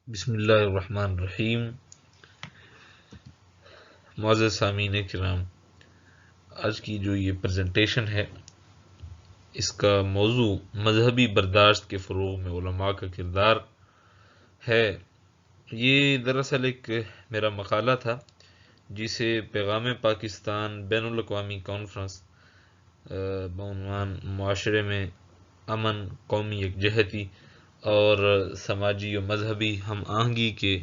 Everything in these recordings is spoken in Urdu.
بسم اللہ الرحمن الرحیم۔ معزز سامعین کرام، آج کی جو یہ پریزنٹیشن ہے اس کا موضوع مذہبی برداشت کے فروغ میں علماء کا کردار ہے۔ یہ دراصل ایک میرا مقالہ تھا جسے پیغام پاکستان بین الاقوامی کانفرنس بعنوان معاشرے میں امن، قومی یکجہتی اور سماجی و مذہبی ہم آہنگی کے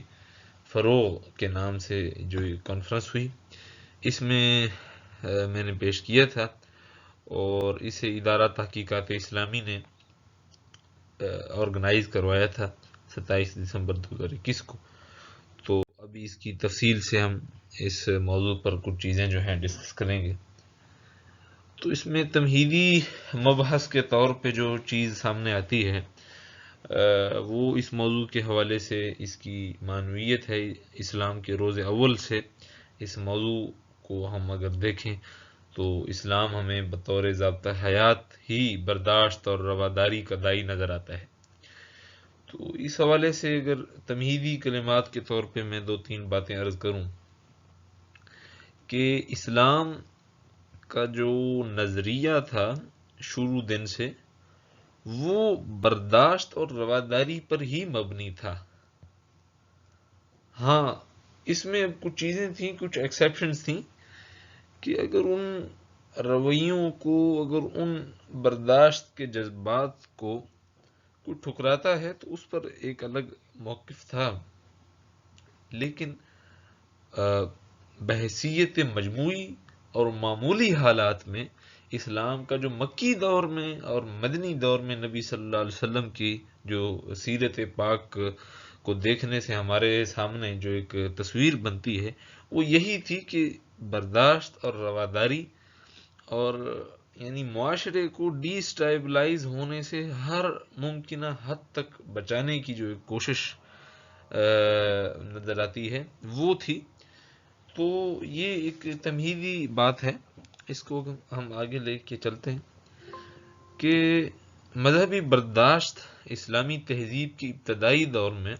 فروغ کے نام سے جو یہ کانفرنس ہوئی، اس میں میں نے پیش کیا تھا، اور اسے ادارہ تحقیقات اسلامی نے آرگنائز کروایا تھا 27 دسمبر 2021 کو۔ تو ابھی اس کی تفصیل سے ہم اس موضوع پر کچھ چیزیں جو ہیں ڈسکس کریں گے۔ تو اس میں تمہیدی مبحث کے طور پہ جو چیز سامنے آتی ہے وہ اس موضوع کے حوالے سے اس کی معنویت ہے۔ اسلام کے روز اول سے اس موضوع کو ہم اگر دیکھیں تو اسلام ہمیں بطور ضابطہ حیات ہی برداشت اور رواداری کا داعی نظر آتا ہے۔ تو اس حوالے سے اگر تمہیدی کلمات کے طور پہ میں 2-3 باتیں عرض کروں کہ اسلام کا جو نظریہ تھا شروع دن سے وہ برداشت اور رواداری پر ہی مبنی تھا۔ ہاں، اس میں کچھ چیزیں تھیں، کچھ ایکسیپشنز تھیں کہ اگر ان رویوں کو، اگر ان برداشت کے جذبات کو کوئی ٹھکراتا ہے تو اس پر ایک الگ موقف تھا، لیکن بحیثیت مجموعی اور معمولی حالات میں اسلام کا جو مکی دور میں اور مدنی دور میں نبی صلی اللہ علیہ وسلم کی جو سیرت پاک کو دیکھنے سے ہمارے سامنے جو ایک تصویر بنتی ہے وہ یہی تھی کہ برداشت اور رواداری اور یعنی معاشرے کو ڈی اسٹیبلائز ہونے سے ہر ممکنہ حد تک بچانے کی جو ایک کوشش نظر آتی ہے وہ تھی۔ تو یہ ایک تمہیدی بات ہے، اس کو ہم آگے لے کے چلتے ہیں کہ مذہبی برداشت اسلامی تہذیب کے ابتدائی دور میں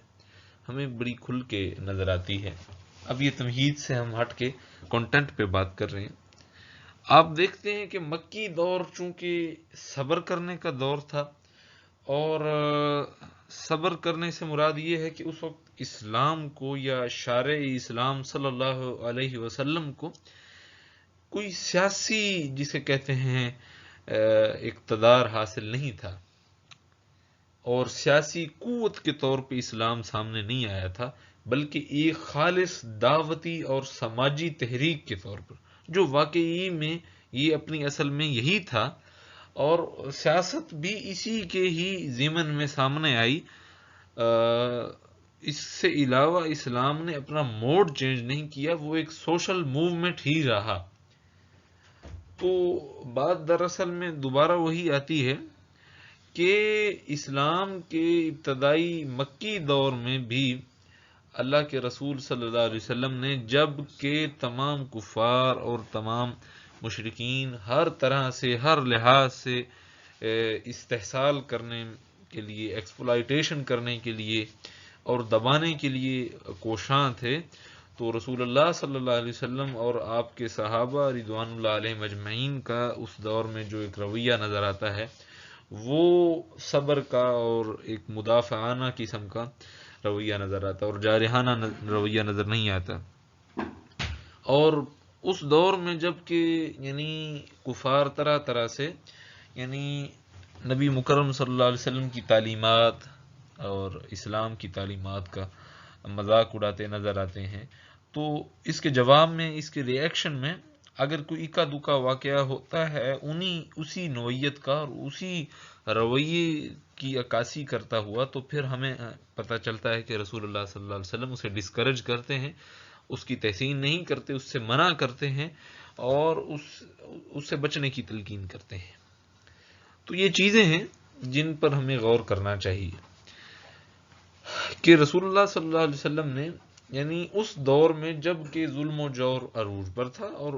ہمیں بڑی کھل کے نظر آتی ہے۔ اب یہ تمہید سے ہم ہٹ کے کنٹینٹ پہ بات کر رہے ہیں۔ آپ دیکھتے ہیں کہ مکی دور چونکہ صبر کرنے کا دور تھا، اور صبر کرنے سے مراد یہ ہے کہ اس وقت اسلام کو یا شارع اسلام صلی اللہ علیہ وسلم کو کوئی سیاسی جسے کہتے ہیں اقتدار حاصل نہیں تھا، اور سیاسی قوت کے طور پہ اسلام سامنے نہیں آیا تھا، بلکہ ایک خالص دعوتی اور سماجی تحریک کے طور پر، جو واقعی میں یہ اپنی اصل میں یہی تھا، اور سیاست بھی اسی کے ہی ضمن میں سامنے آئی۔ اس سے علاوہ اسلام نے اپنا موڈ چینج نہیں کیا، وہ ایک سوشل موومنٹ ہی رہا۔ تو بات دراصل میں دوبارہ وہی آتی ہے کہ اسلام کے ابتدائی مکی دور میں بھی اللہ کے رسول صلی اللہ علیہ وسلم نے، جب کہ تمام کفار اور تمام مشرکین ہر طرح سے، ہر لحاظ سے استحصال کرنے کے لیے، ایکسپلائٹیشن کرنے کے لیے اور دبانے کے لیے کوشاں تھے، تو رسول اللہ صلی اللہ علیہ وسلم اور آپ کے صحابہ رضوان اللہ علیہ مجمعین کا اس دور میں جو ایک رویہ نظر آتا ہے وہ صبر کا اور ایک مدافعانہ قسم کا رویہ نظر آتا اور جارحانہ رویہ نظر نہیں آتا۔ اور اس دور میں جب کہ یعنی کفار طرح طرح سے یعنی نبی مکرم صلی اللہ علیہ وسلم کی تعلیمات اور اسلام کی تعلیمات کا مذاق اڑاتے نظر آتے ہیں، تو اس کے جواب میں، اس کے ری ایکشن میں اگر کوئی اکا دکا واقعہ ہوتا ہے اسی نوعیت کا اور اسی رویے کی عکاسی کرتا ہوا، تو پھر ہمیں پتہ چلتا ہے کہ رسول اللہ صلی اللہ علیہ وسلم اسے ڈسکریج کرتے ہیں، اس کی تحسین نہیں کرتے، اس سے منع کرتے ہیں اور اس سے بچنے کی تلقین کرتے ہیں۔ تو یہ چیزیں ہیں جن پر ہمیں غور کرنا چاہیے کہ رسول اللہ صلی اللہ علیہ وسلم نے یعنی اس دور میں جب کہ ظلم و جور عروج پر تھا اور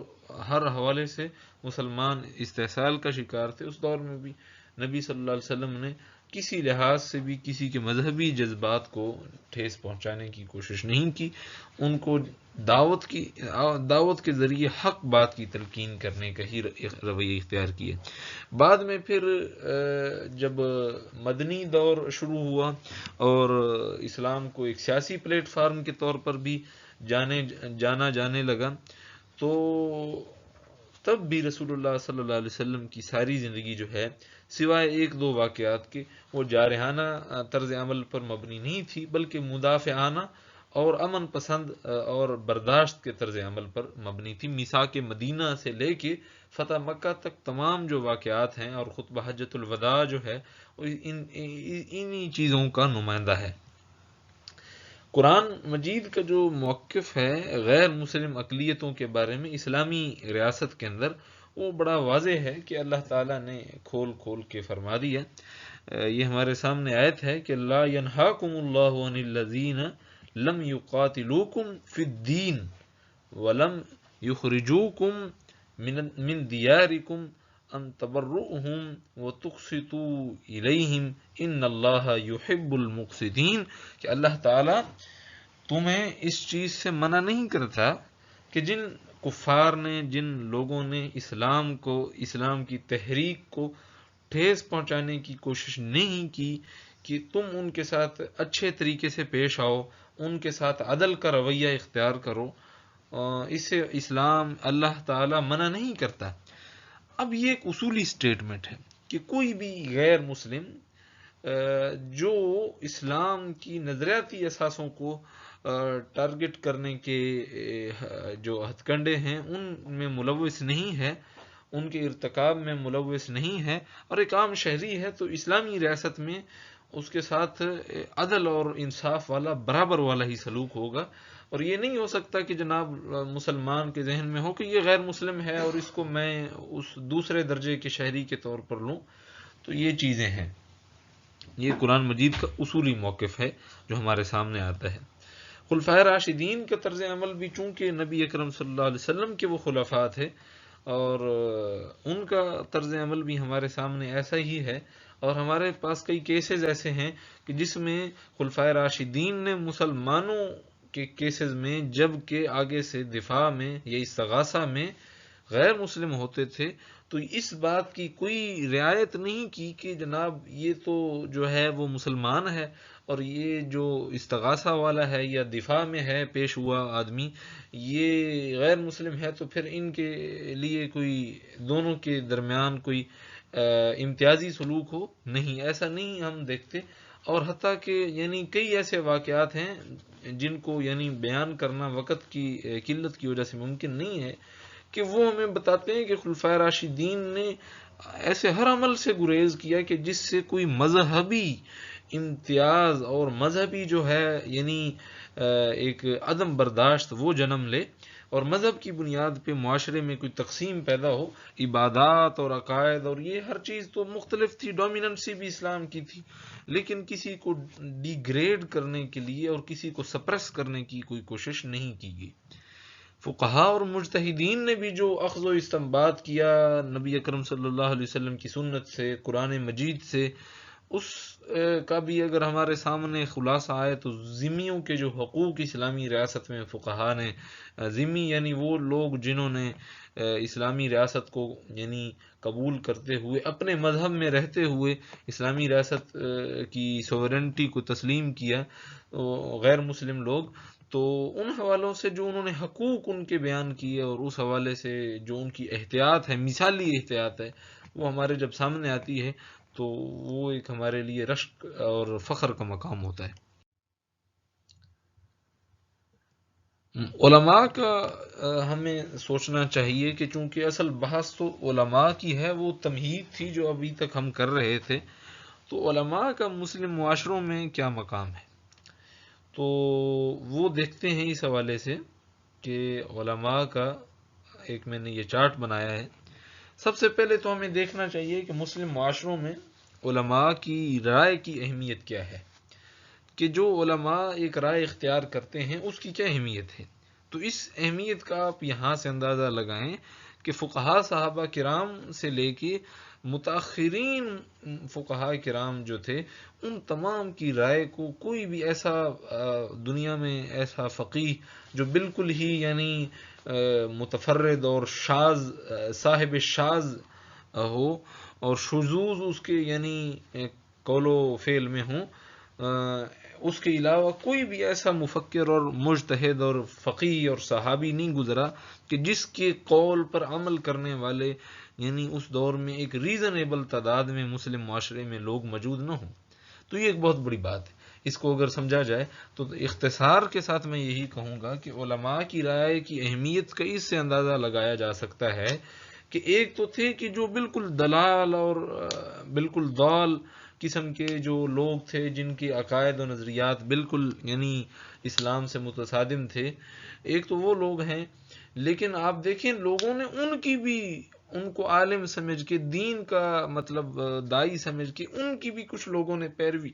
ہر حوالے سے مسلمان استحصال کا شکار تھے، اس دور میں بھی نبی صلی اللہ علیہ وسلم نے کسی لحاظ سے بھی کسی کے مذہبی جذبات کو ٹھیس پہنچانے کی کوشش نہیں کی، ان کو دعوت کے ذریعے حق بات کی تلقین کرنے کا ہی رویہ اختیار کیا۔ بعد میں پھر جب مدنی دور شروع ہوا اور اسلام کو ایک سیاسی پلیٹ فارم کے طور پر بھی جانا جانے لگا، تو تب بھی رسول اللہ صلی اللہ علیہ وسلم کی ساری زندگی جو ہے، سوائے ایک دو واقعات کے، وہ جارحانہ طرز عمل پر مبنی نہیں تھی، بلکہ مدافعانہ اور امن پسند اور برداشت کے طرز عمل پر مبنی تھی۔ میثاق مدینہ سے لے کے فتح مکہ تک تمام جو واقعات ہیں اور خطبہ حجۃ الوداع جو ہے، انہی چیزوں کا نمائندہ ہے۔ قرآن مجید کا جو موقف ہے غیر مسلم اقلیتوں کے بارے میں اسلامی ریاست کے اندر، وہ بڑا واضح ہے کہ اللہ تعالیٰ نے کھول کھول کے فرما دیا۔ یہ ہمارے سامنے آیت ہے کہ لا ینہاکم اللہ عن الذین لم یقاتلوکم فی الدین ولم یخرجوکم من دیارکم ان تبرؤہم وتقسطوا الیہم ان اللہ یحب المقسطین، کہ اللہ تعالیٰ تمہیں اس چیز سے منع نہیں کرتا کہ جن کفار نے، جن لوگوں نے اسلام کی تحریک کو ٹھیس پہنچانے کی کوشش نہیں کی، کہ تم ان کے ساتھ اچھے طریقے سے پیش آؤ، ان کے ساتھ عدل کا رویہ اختیار کرو، اس سے اسلام اللہ تعالیٰ منع نہیں کرتا۔ اب یہ ایک اصولی سٹیٹمنٹ ہے کہ کوئی بھی غیر مسلم جو اسلام کی نظریاتی اساسوں کو ٹارگٹ کرنے کے جو ہتھ کنڈے ہیں ان میں ملوث نہیں ہے، ان کے ارتکاب میں ملوث نہیں ہے، اور ایک عام شہری ہے، تو اسلامی ریاست میں اس کے ساتھ عدل اور انصاف والا، برابر والا ہی سلوک ہوگا۔ اور یہ نہیں ہو سکتا کہ جناب مسلمان کے ذہن میں ہو کہ یہ غیر مسلم ہے اور اس کو میں اس دوسرے درجے کے شہری کے طور پر لوں۔ تو یہ چیزیں ہیں، یہ قرآن مجید کا اصولی موقف ہے جو ہمارے سامنے آتا ہے۔ خلفائے راشدین کا طرز عمل بھی چونکہ نبی اکرم صلی اللہ علیہ وسلم کے وہ خلفاء تھے، اور ان کا طرز عمل بھی ہمارے سامنے ایسا ہی ہے، اور ہمارے پاس کئی کیسز ایسے ہیں کہ جس میں خلفائے راشدین نے مسلمانوں کے کیسز میں، جب کہ آگے سے دفاع میں یا استغاثہ میں غیر مسلم ہوتے تھے، تو اس بات کی کوئی رعایت نہیں کی کہ جناب یہ تو جو ہے وہ مسلمان ہے، اور یہ جو استغاثہ والا ہے یا دفاع میں ہے پیش ہوا آدمی، یہ غیر مسلم ہے، تو پھر ان کے لیے کوئی دونوں کے درمیان کوئی امتیازی سلوک ہو، نہیں، ایسا نہیں ہم دیکھتے۔ اور حتیٰ کہ یعنی کئی ایسے واقعات ہیں جن کو یعنی بیان کرنا وقت کی قلت کی وجہ سے ممکن نہیں ہے، کہ وہ ہمیں بتاتے ہیں کہ خلفائے راشدین نے ایسے ہر عمل سے گریز کیا کہ جس سے کوئی مذہبی امتیاز اور مذہبی جو ہے یعنی ایک عدم برداشت وہ جنم لے، اور مذہب کی بنیاد پہ معاشرے میں کوئی تقسیم پیدا ہو، عبادات اور عقائد اور یہ ہر چیز تو مختلف تھی، ڈومیننسی بھی اسلام کی تھی، لیکن کسی کو ڈی گریڈ کرنے کے لیے اور کسی کو سپریس کرنے کی کوئی کوشش نہیں کی گئی۔ فقہاء اور مجتہدین نے بھی جو اخذ و استنباط کیا نبی اکرم صلی اللہ علیہ وسلم کی سنت سے، قرآن مجید سے، اس کا بھی اگر ہمارے سامنے خلاصہ آئے تو ذمیوں کے جو حقوق اسلامی ریاست میں فقہاء نے، ذمی یعنی وہ لوگ جنہوں نے اسلامی ریاست کو یعنی قبول کرتے ہوئے اپنے مذہب میں رہتے ہوئے اسلامی ریاست کی سوورنٹی کو تسلیم کیا، غیر مسلم لوگ، تو ان حوالوں سے جو انہوں نے حقوق ان کے بیان کیے، اور اس حوالے سے جو ان کی احتیاط ہے، مثالی احتیاط ہے، وہ ہمارے جب سامنے آتی ہے تو وہ ایک ہمارے لیے رشک اور فخر کا مقام ہوتا ہے۔ علماء کا ہمیں سوچنا چاہیے کہ چونکہ اصل بحث تو علماء کی ہے، وہ تمہید تھی جو ابھی تک ہم کر رہے تھے، تو علماء کا مسلم معاشروں میں کیا مقام ہے، تو وہ دیکھتے ہیں اس حوالے سے کہ علماء کا ایک میں نے یہ چارٹ بنایا ہے۔ سب سے پہلے تو ہمیں دیکھنا چاہیے کہ مسلم معاشروں میں علماء کی رائے کی اہمیت کیا ہے، کہ جو علماء ایک رائے اختیار کرتے ہیں اس کی کیا اہمیت ہے۔ تو اس اہمیت کا آپ یہاں سے اندازہ لگائیں کہ فقہاء صحابہ کرام سے لے کے متاخرین فقہاء کرام جو تھے ان تمام کی رائے کو کوئی بھی ایسا دنیا میں ایسا فقیہ جو بالکل ہی یعنی متفرد اور شاذ صاحب شاذ ہو اور شذوذ اس کے یعنی قول و فعل میں ہوں، اس کے علاوہ کوئی بھی ایسا مفکر اور مجتہد اور فقیہ اور صحابی نہیں گزرا کہ جس کے قول پر عمل کرنے والے یعنی اس دور میں ایک ریزنیبل تعداد میں مسلم معاشرے میں لوگ موجود نہ ہوں۔ تو یہ ایک بہت بڑی بات ہے۔ اس کو اگر سمجھا جائے تو اختصار کے ساتھ میں یہی کہوں گا کہ علماء کی رائے کی اہمیت کا اس سے اندازہ لگایا جا سکتا ہے کہ ایک تو تھے کہ جو بالکل دلال اور بالکل ضال قسم کے جو لوگ تھے جن کے عقائد و نظریات بالکل یعنی اسلام سے متصادم تھے، ایک تو وہ لوگ ہیں، لیکن آپ دیکھیں لوگوں نے ان کی بھی ان کو عالم سمجھ کے دین کا مطلب دائی سمجھ کے ان کی بھی کچھ لوگوں نے پیروی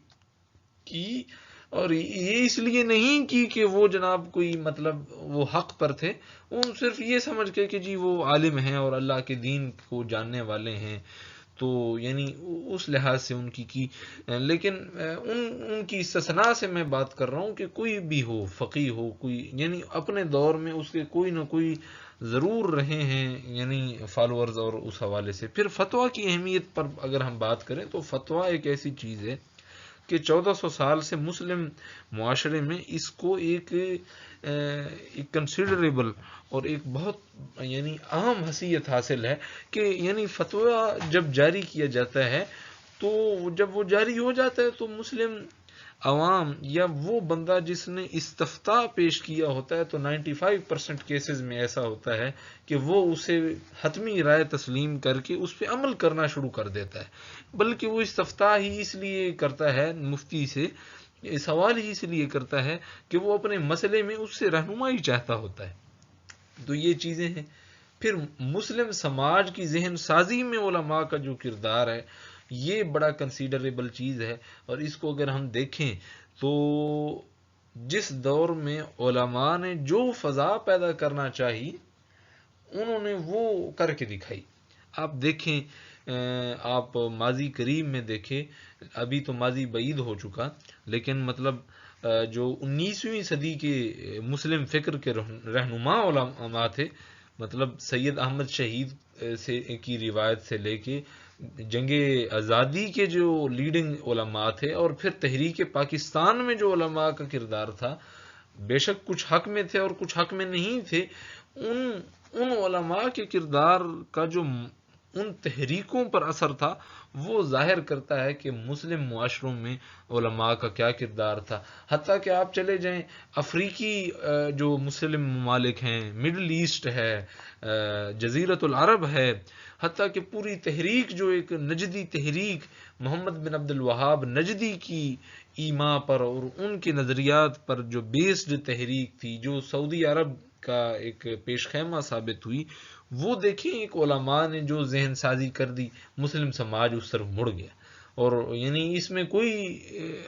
کی، اور یہ اس لیے نہیں کی کہ وہ جناب کوئی مطلب وہ حق پر تھے، وہ صرف یہ سمجھ کے کہ جی وہ عالم ہیں اور اللہ کے دین کو جاننے والے ہیں، تو یعنی اس لحاظ سے ان کی لیکن ان کی استثناء سے میں بات کر رہا ہوں کہ کوئی بھی ہو فقیہ ہو کوئی یعنی اپنے دور میں اس کے کوئی نہ کوئی ضرور رہے ہیں یعنی فالوورز، اور اس حوالے سے پھر فتویٰ کی اہمیت پر اگر ہم بات کریں تو فتویٰ ایک ایسی چیز ہے کہ 1400 سال سے مسلم معاشرے میں اس کو ایک کنسیڈریبل اور ایک بہت یعنی اہم حیثیت حاصل ہے کہ یعنی فتویٰ جب جاری کیا جاتا ہے تو جب وہ جاری ہو جاتا ہے تو مسلم عوام یا وہ بندہ جس نے استفتاء پیش کیا ہوتا ہے تو 95% کیسز میں ایسا ہوتا ہے کہ وہ اسے حتمی رائے تسلیم کر کے اس پہ عمل کرنا شروع کر دیتا ہے، بلکہ وہ استفتاء ہی اس لیے کرتا ہے مفتی سے، سوال ہی اس لیے کرتا ہے کہ وہ اپنے مسئلے میں اس سے رہنمائی چاہتا ہوتا ہے۔ تو یہ چیزیں ہیں۔ پھر مسلم سماج کی ذہن سازی میں علماء کا جو کردار ہے یہ بڑا کنسیڈریبل چیز ہے، اور اس کو اگر ہم دیکھیں تو جس دور میں علماء نے جو فضا پیدا کرنا چاہی انہوں نے وہ کر کے دکھائی۔ آپ دیکھیں آپ ماضی قریب میں دیکھیں، ابھی تو ماضی بعید ہو چکا، لیکن مطلب جو 19ویں صدی کے مسلم فکر کے رہنما علماء تھے، مطلب سید احمد شہید سے کی روایت سے لے کے جنگ آزادی کے جو لیڈنگ علماء تھے، اور پھر تحریک پاکستان میں جو علماء کا کردار تھا، بے شک کچھ حق میں تھے اور کچھ حق میں نہیں تھے، ان علماء کے کردار کا جو ان تحریکوں پر اثر تھا وہ ظاہر کرتا ہے کہ مسلم معاشروں میں علماء کا کیا کردار تھا۔ حتیٰ کہ آپ چلے جائیں افریقی جو مسلم ممالک ہیں، مڈل ایسٹ ہے، جزیرۃ العرب ہے، حتیٰ کہ پوری تحریک جو ایک نجدی تحریک محمد بن عبد الوہاب نجدی کی ایما پر اور ان کے نظریات پر جو بیسڈ تحریک تھی، جو سعودی عرب کا ایک پیش خیمہ ثابت ہوئی، وہ دیکھیں ایک علماء نے جو ذہن سازی کر دی، مسلم سماج اس طرف مڑ گیا۔ اور یعنی اس میں کوئی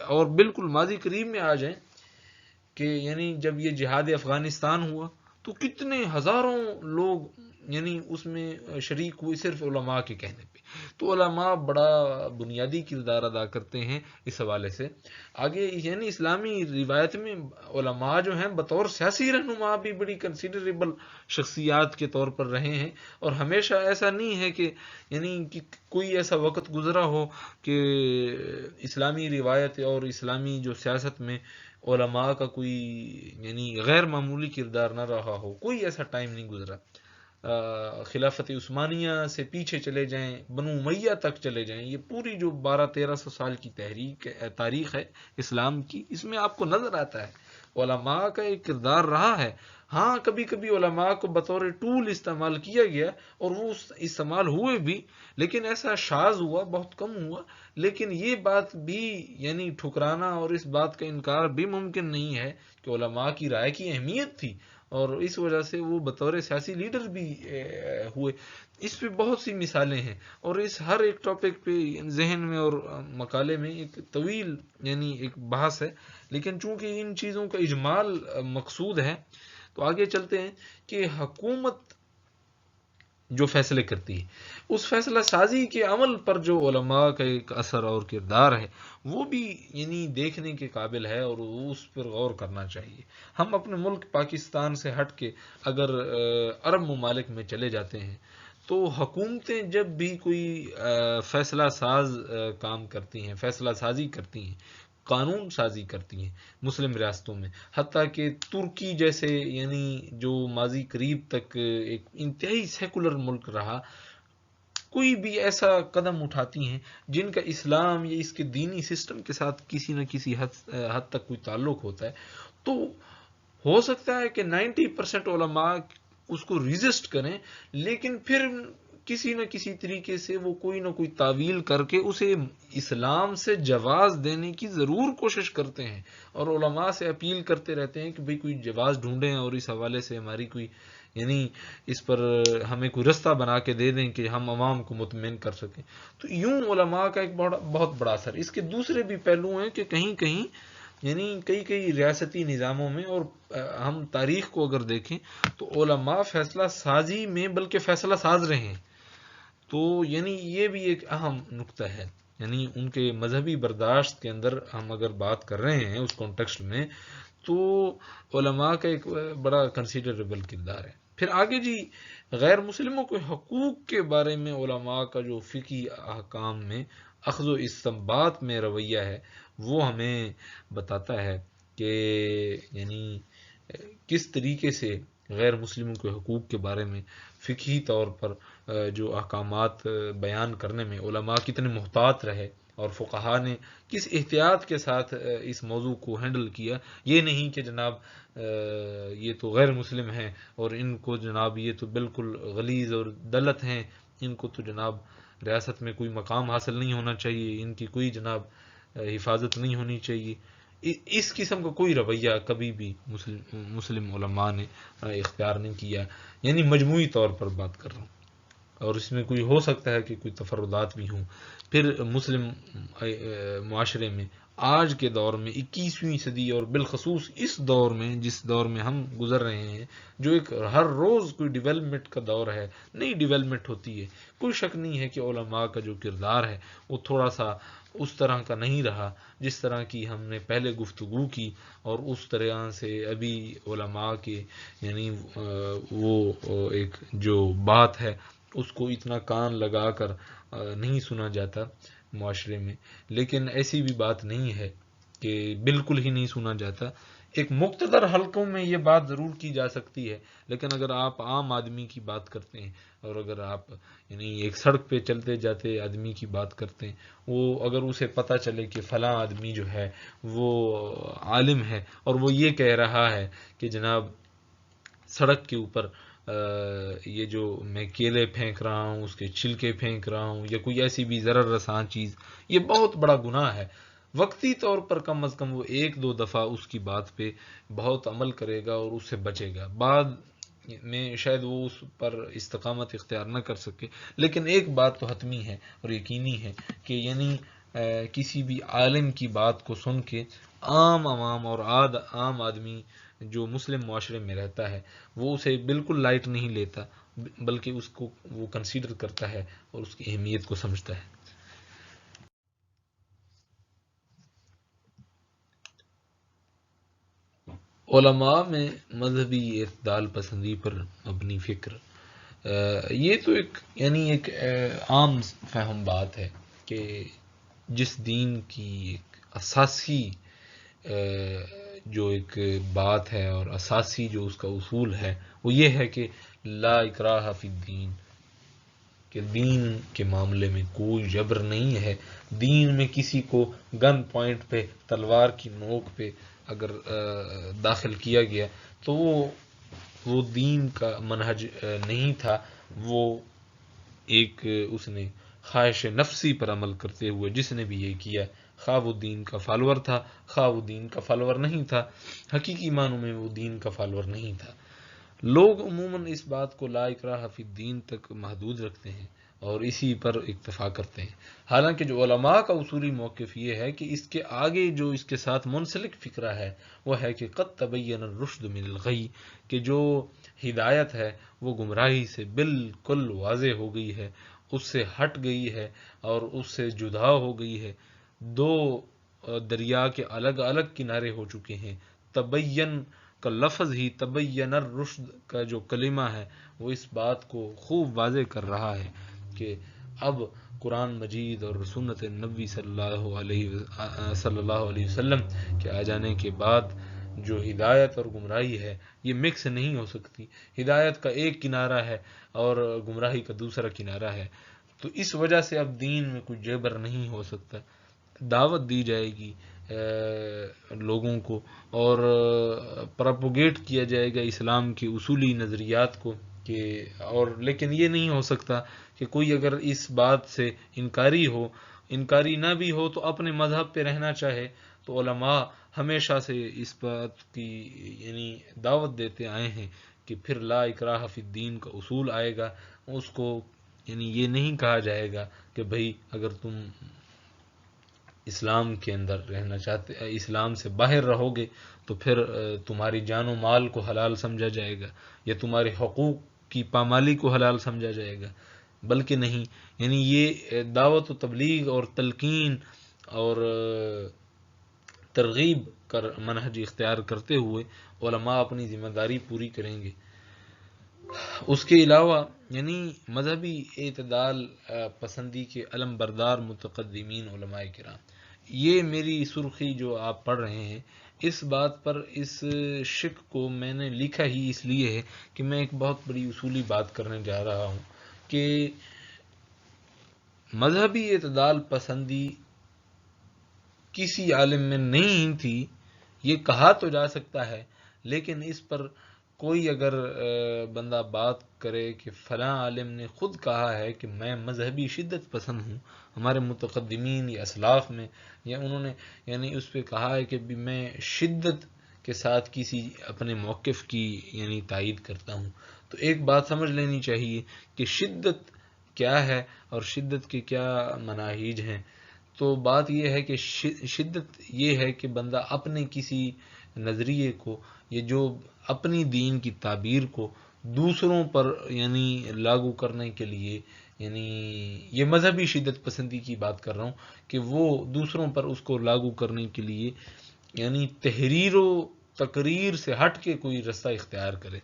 اور بالکل ماضی قریب میں آ جائیں کہ یعنی جب یہ جہاد افغانستان ہوا تو کتنے ہزاروں لوگ یعنی اس میں شریک ہوئے صرف علماء کے کہنے پہ۔ تو علماء بڑا بنیادی کردار ادا کرتے ہیں اس حوالے سے۔ آگے یعنی اسلامی روایت میں علماء جو ہیں بطور سیاسی رہنما بھی بڑی کنسیڈریبل شخصیات کے طور پر رہے ہیں، اور ہمیشہ ایسا نہیں ہے کہ یعنی کہ کوئی ایسا وقت گزرا ہو کہ اسلامی روایت اور اسلامی جو سیاست میں علماء کا کوئی یعنی غیر معمولی کردار نہ رہا ہو، کوئی ایسا ٹائم نہیں گزرا۔ خلافت عثمانیہ سے پیچھے چلے جائیں، بنو امیہ تک چلے جائیں، یہ پوری جو 1200-1300 سال کی تاریخ ہے اسلام کی، اس میں آپ کو نظر آتا ہے علماء کا ایک کردار رہا ہے۔ ہاں کبھی کبھی علماء کو بطور ٹول استعمال کیا گیا اور وہ استعمال ہوئے بھی، لیکن ایسا شاذ ہوا، بہت کم ہوا۔ لیکن یہ بات بھی یعنی ٹھکرانا اور اس بات کا انکار بھی ممکن نہیں ہے کہ علماء کی رائے کی اہمیت تھی، اور اس وجہ سے وہ بطور سیاسی لیڈر بھی ہوئے۔ اس پہ بہت سی مثالیں ہیں، اور اس ہر ایک ٹاپک پہ ذہن میں اور مقالے میں ایک طویل یعنی ایک بحث ہے، لیکن چونکہ ان چیزوں کا اجمال مقصود ہے تو آگے چلتے ہیں کہ حکومت جو فیصلے کرتی ہے، اس فیصلہ سازی کے عمل پر جو علماء کا ایک اثر اور کردار ہے وہ بھی یعنی دیکھنے کے قابل ہے، اور اس پر غور کرنا چاہیے۔ ہم اپنے ملک پاکستان سے ہٹ کے اگر عرب ممالک میں چلے جاتے ہیں تو حکومتیں جب بھی کوئی فیصلہ ساز کام کرتی ہیں، فیصلہ سازی کرتی ہیں، قانون سازی کرتی ہیں مسلم ریاستوں میں، حتیٰ کہ ترکی جیسے یعنی جو ماضی قریب تک ایک انتہائی سیکولر ملک رہا، کوئی بھی ایسا قدم اٹھاتی ہیں جن کا اسلام یا اس کے دینی سسٹم کے ساتھ کسی نہ کسی حد تک کوئی تعلق ہوتا ہے، تو ہو سکتا ہے کہ 90% علماء اس کو ریزسٹ کریں، لیکن پھر کسی نہ کسی طریقے سے وہ کوئی نہ کوئی تعویل کر کے اسے اسلام سے جواز دینے کی ضرور کوشش کرتے ہیں، اور علماء سے اپیل کرتے رہتے ہیں کہ بھئی کوئی جواز ڈھونڈیں اور اس حوالے سے ہماری کوئی یعنی اس پر ہمیں کوئی رستہ بنا کے دے دیں کہ ہم عوام کو مطمئن کر سکیں۔ تو یوں علماء کا ایک بہت بڑا اثر۔ اس کے دوسرے بھی پہلو ہیں کہ کہیں کہیں یعنی کئی ریاستی نظاموں میں، اور ہم تاریخ کو اگر دیکھیں تو علماء فیصلہ سازی میں بلکہ فیصلہ ساز رہے ہیں، تو یعنی یہ بھی ایک اہم نقطہ ہے۔ یعنی ان کے مذہبی برداشت کے اندر ہم اگر بات کر رہے ہیں اس کانٹیکسٹ میں، تو علماء کا ایک بڑا کنسیڈریبل کردار ہے۔ پھر آگے جی، غیر مسلموں کے حقوق کے بارے میں علماء کا جو فقہی احکام میں اخذ و استنباط میں رویہ ہے وہ ہمیں بتاتا ہے کہ یعنی کس طریقے سے غیر مسلموں کے حقوق کے بارے میں فقہی طور پر جو احکامات بیان کرنے میں علماء کتنے محتاط رہے، اور فقہا نے کس احتیاط کے ساتھ اس موضوع کو ہینڈل کیا۔ یہ نہیں کہ جناب یہ تو غیر مسلم ہیں اور ان کو جناب یہ تو بالکل غلیظ اور دلت ہیں، ان کو تو جناب ریاست میں کوئی مقام حاصل نہیں ہونا چاہیے، ان کی کوئی جناب حفاظت نہیں ہونی چاہیے۔ اس قسم کا کوئی رویہ کبھی بھی مسلم علماء نے اختیار نہیں کیا، یعنی مجموعی طور پر بات کر رہا ہوں، اور اس میں کوئی ہو سکتا ہے کہ کوئی تفردات بھی ہوں۔ پھر مسلم معاشرے میں آج کے دور میں 21ویں صدی اور بالخصوص اس دور میں جس دور میں ہم گزر رہے ہیں، جو ایک ہر روز کوئی ڈیولپمنٹ کا دور ہے، نئی ڈیولپمنٹ ہوتی ہے، کوئی شک نہیں ہے کہ علماء کا جو کردار ہے وہ تھوڑا سا اس طرح کا نہیں رہا جس طرح کی ہم نے پہلے گفتگو کی، اور اس طرح سے ابھی علماء کے یعنی وہ ایک جو بات ہے اس کو اتنا کان لگا کر نہیں سنا جاتا معاشرے میں۔ لیکن ایسی بھی بات نہیں ہے کہ بالکل ہی نہیں سنا جاتا، ایک مقتدر حلقوں میں یہ بات ضرور کی جا سکتی ہے، لیکن اگر آپ عام آدمی کی بات کرتے ہیں، اور اگر آپ یعنی ایک سڑک پہ چلتے جاتے آدمی کی بات کرتے ہیں، وہ اگر اسے پتہ چلے کہ فلاں آدمی جو ہے وہ عالم ہے اور وہ یہ کہہ رہا ہے کہ جناب سڑک کے اوپر یہ جو میں کیلے پھینک رہا ہوں، اس کے چھلکے پھینک رہا ہوں، یا کوئی ایسی بھی ضرر رساں چیز، یہ بہت بڑا گناہ ہے، وقتی طور پر کم از کم وہ ایک دو دفعہ اس کی بات پہ بہت عمل کرے گا اور اس سے بچے گا، بعد میں شاید وہ اس پر استقامت اختیار نہ کر سکے۔ لیکن ایک بات تو حتمی ہے اور یقینی ہے کہ یعنی کسی بھی عالم کی بات کو سن کے عام عوام اور عام آدمی جو مسلم معاشرے میں رہتا ہے وہ اسے بالکل لائٹ نہیں لیتا، بلکہ اس کو وہ کنسیڈر کرتا ہے اور اس کی اہمیت کو سمجھتا ہے۔ علماء میں مذہبی اعتدال پسندی پر مبنی فکر، یہ تو ایک یعنی ایک عام فہم بات ہے کہ جس دین کی ایک اساسی جو ایک بات ہے اور اساسی جو اس کا اصول ہے وہ یہ ہے کہ لا اکراہ فی الدین، کہ دین کے معاملے میں کوئی جبر نہیں ہے۔ دین میں کسی کو گن پوائنٹ پہ، تلوار کی نوک پہ اگر داخل کیا گیا تو وہ دین کا منہج نہیں تھا، وہ ایک اس نے خواہش نفسی پر عمل کرتے ہوئے جس نے بھی یہ کیا، خواہ وہ دین کا فالور تھا خواہ وہ دین کا فالور نہیں تھا، حقیقی معنوں میں وہ دین کا فالور نہیں تھا۔ لوگ عموماً اس بات کو لا اکراہ فی الدین تک محدود رکھتے ہیں اور اسی پر اکتفا کرتے ہیں. حالانکہ جو علماء کا اصولی موقف یہ ہے کہ اس کے آگے جو اس کے ساتھ منسلک فکرہ ہے وہ ہے کہ قد تبین الرشد من الغی، کہ جو ہدایت ہے وہ گمراہی سے بالکل واضح ہو گئی ہے، اس سے ہٹ گئی ہے اور اس سے جدا ہو گئی ہے. دو دریا کے الگ الگ کنارے ہو چکے ہیں. تبین کا لفظ ہی، تبین الرشد کا جو کلمہ ہے، وہ اس بات کو خوب واضح کر رہا ہے کہ اب قرآن مجید اور سنت نبی صلی اللہ علیہ وسلم کے آ جانے کے بعد جو ہدایت اور گمراہی ہے یہ مکس نہیں ہو سکتی. ہدایت کا ایک کنارہ ہے اور گمراہی کا دوسرا کنارہ ہے. تو اس وجہ سے اب دین میں کوئی جبر نہیں ہو سکتا. دعوت دی جائے گی لوگوں کو اور پراپوگیٹ کیا جائے گا اسلام کے اصولی نظریات کو کہ، اور لیکن یہ نہیں ہو سکتا کہ کوئی اگر اس بات سے انکاری نہ بھی ہو تو اپنے مذہب پہ رہنا چاہے. تو علماء ہمیشہ سے اس بات کی یعنی دعوت دیتے آئے ہیں کہ پھر لا اکراہ فی الدین کا اصول آئے گا. اس کو یعنی یہ نہیں کہا جائے گا کہ بھئی اگر تم اسلام کے اندر رہنا چاہتے، اسلام سے باہر رہو گے تو پھر تمہاری جان و مال کو حلال سمجھا جائے گا یا تمہارے حقوق کی پامالی کو حلال سمجھا جائے گا. بلکہ نہیں، یعنی یہ دعوت و تبلیغ اور تلقین اور ترغیب کر منہج اختیار کرتے ہوئے علماء اپنی ذمہ داری پوری کریں گے. اس کے علاوہ یعنی مذہبی اعتدال پسندی کے علم بردار متقدمین علماء کرام، یہ میری سرخی جو آپ پڑھ رہے ہیں، اس بات پر اس شک کو میں نے لکھا ہی اس لیے ہے کہ میں ایک بہت بڑی اصولی بات کرنے جا رہا ہوں کہ مذہبی اعتدال پسندی کسی عالم میں نہیں تھی. یہ کہا تو جا سکتا ہے، لیکن اس پر کوئی اگر بندہ بات کرے کہ فلاں عالم نے خود کہا ہے کہ میں مذہبی شدت پسند ہوں، ہمارے متقدمین یا اسلاف میں، یا انہوں نے یعنی اس پہ کہا ہے کہ میں شدت کے ساتھ کسی اپنے موقف کی یعنی تائید کرتا ہوں، تو ایک بات سمجھ لینی چاہیے کہ شدت کیا ہے اور شدت کے کیا مناہج ہیں. تو بات یہ ہے کہ شدت یہ ہے کہ بندہ اپنے کسی نظریے کو، یہ جو اپنی دین کی تعبیر کو دوسروں پر یعنی لاگو کرنے کے لیے، یعنی یہ مذہبی شدت پسندی کی بات کر رہا ہوں کہ وہ دوسروں پر اس کو لاگو کرنے کے لیے یعنی تحریر و تقریر سے ہٹ کے کوئی رستہ اختیار کرے،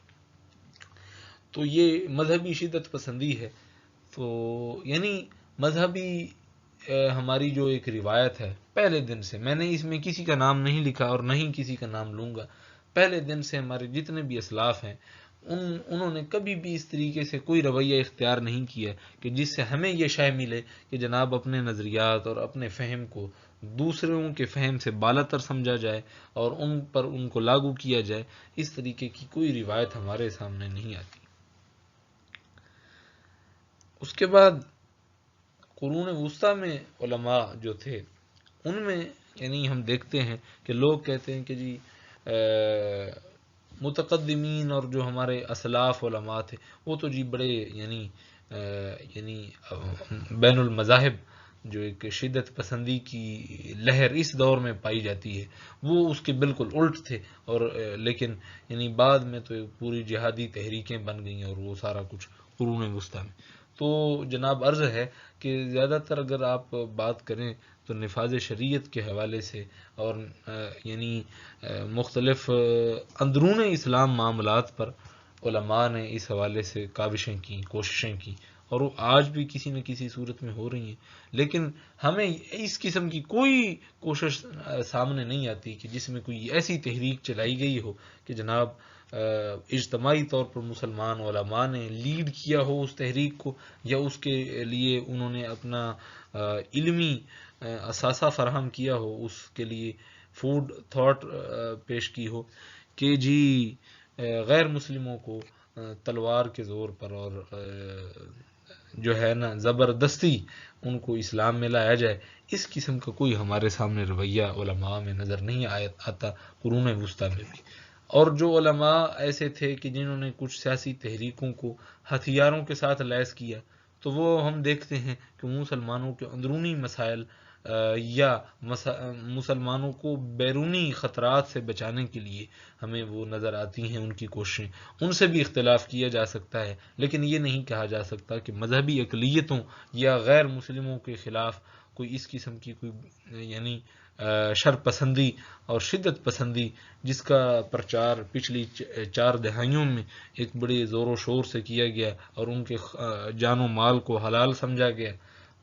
تو یہ مذہبی شدت پسندی ہے. تو یعنی مذہبی ہماری جو ایک روایت ہے پہلے دن سے، میں نے اس میں کسی کا نام نہیں لکھا اور نہ ہی کسی کا نام لوں گا، پہلے دن سے ہمارے جتنے بھی اسلاف ہیں انہوں نے کبھی بھی اس طریقے سے کوئی رویہ اختیار نہیں کیا کہ جس سے ہمیں یہ شے ملے کہ جناب اپنے نظریات اور اپنے فہم کو دوسروں کے فہم سے بالاتر سمجھا جائے اور ان پر ان کو لاگو کیا جائے. اس طریقے کی کوئی روایت ہمارے سامنے نہیں آتی. اس کے بعد قرون وسطیٰ میں علماء جو تھے ان میں یعنی ہم دیکھتے ہیں کہ لوگ کہتے ہیں کہ جی متقدمین اور جو ہمارے اسلاف علماء تھے وہ تو جی بڑے یعنی بین المذاہب جو ایک شدت پسندی کی لہر اس دور میں پائی جاتی ہے وہ اس کے بالکل الٹ تھے، اور لیکن یعنی بعد میں تو پوری جہادی تحریکیں بن گئیں اور وہ سارا کچھ قرون وسطیٰ میں. تو جناب عرض ہے کہ زیادہ تر اگر آپ بات کریں تو نفاذ شریعت کے حوالے سے اور یعنی مختلف اندرون اسلام معاملات پر علماء نے اس حوالے سے کاوشیں کی، کوششیں کی، اور وہ آج بھی کسی نہ کسی صورت میں ہو رہی ہیں. لیکن ہمیں اس قسم کی کوئی کوشش سامنے نہیں آتی کہ جس میں کوئی ایسی تحریک چلائی گئی ہو کہ جناب اجتماعی طور پر مسلمان علماء نے لیڈ کیا ہو اس تحریک کو، یا اس کے لیے انہوں نے اپنا علمی اثاثہ فراہم کیا ہو، اس کے لیے فوڈ تھاٹ پیش کی ہو کہ جی غیر مسلموں کو تلوار کے زور پر اور جو ہے نا زبردستی ان کو اسلام میں لایا جائے. اس قسم کا کوئی ہمارے سامنے رویہ علماء میں نظر نہیں آتا قرون وسطیٰ میں بھی. اور جو علماء ایسے تھے کہ جنہوں نے کچھ سیاسی تحریکوں کو ہتھیاروں کے ساتھ لیس کیا تو وہ ہم دیکھتے ہیں کہ مسلمانوں کے اندرونی مسائل یا مسلمانوں کو بیرونی خطرات سے بچانے کے لیے ہمیں وہ نظر آتی ہیں ان کی کوششیں. ان سے بھی اختلاف کیا جا سکتا ہے، لیکن یہ نہیں کہا جا سکتا کہ مذہبی اقلیتوں یا غیر مسلموں کے خلاف کوئی اس قسم کی کوئی یعنی شر پسندی اور شدت پسندی جس کا پرچار پچھلی 4 دہائیوں میں ایک بڑے زور و شور سے کیا گیا اور ان کے جان و مال کو حلال سمجھا گیا،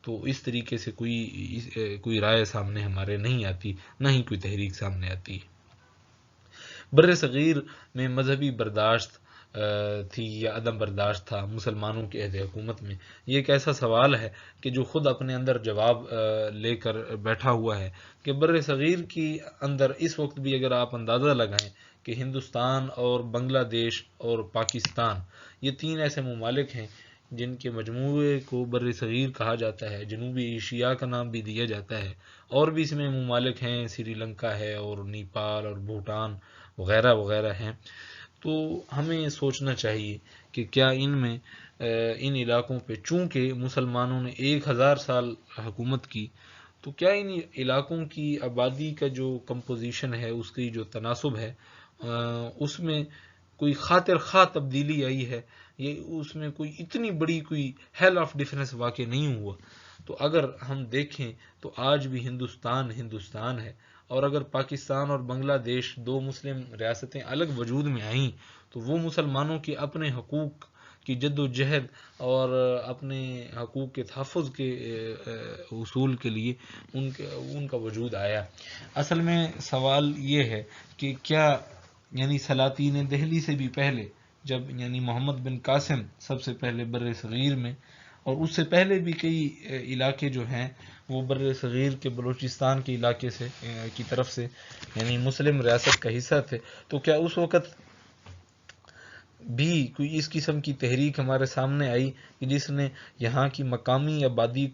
تو اس طریقے سے کوئی رائے سامنے ہمارے نہیں آتی، نہ ہی کوئی تحریک سامنے آتی ہے. بر صغیر میں مذہبی برداشت تھی یا عدم برداشت تھا مسلمانوں کے عہد حکومت میں، یہ ایک ایسا سوال ہے کہ جو خود اپنے اندر جواب لے کر بیٹھا ہوا ہے کہ بر صغیر کی اندر اس وقت بھی اگر آپ اندازہ لگائیں کہ ہندوستان اور بنگلہ دیش اور پاکستان یہ 3 ایسے ممالک ہیں جن کے مجموعے کو بر صغیر کہا جاتا ہے، جنوبی ایشیا کا نام بھی دیا جاتا ہے، اور بھی اس میں ممالک ہیں، سری لنکا ہے اور نیپال اور بھوٹان وغیرہ وغیرہ ہیں. تو ہمیں سوچنا چاہیے کہ کیا ان علاقوں پہ چونکہ مسلمانوں نے 1000 سال حکومت کی، تو کیا ان علاقوں کی آبادی کا جو کمپوزیشن ہے، اس کی جو تناسب ہے، اس میں کوئی خاطر خواہ تبدیلی آئی ہے، یہ اس میں کوئی اتنی بڑی کوئی ہیل آف ڈفرینس واقع نہیں ہوا. تو اگر ہم دیکھیں تو آج بھی ہندوستان ہندوستان ہے، اور اگر پاکستان اور بنگلہ دیش 2 مسلم ریاستیں الگ وجود میں آئیں تو وہ مسلمانوں کے اپنے حقوق کی جد و جہد اور اپنے حقوق کے تحفظ کے حصول کے لیے ان کا وجود آیا. اصل میں سوال یہ ہے کہ کیا یعنی سلاطین دہلی سے بھی پہلے، جب یعنی محمد بن قاسم سب سے پہلے بر صغیر میں، اور اس سے پہلے بھی کئی علاقے جو ہیں وہ بر صغیر کے بلوچستان کے علاقے سے کی طرف سے یعنی مسلم ریاست کا حصہ تھے، تو کیا اس وقت بھی کوئی اس قسم کی تحریک ہمارے سامنے آئی کہ جس نے یہاں کی مقامی آبادی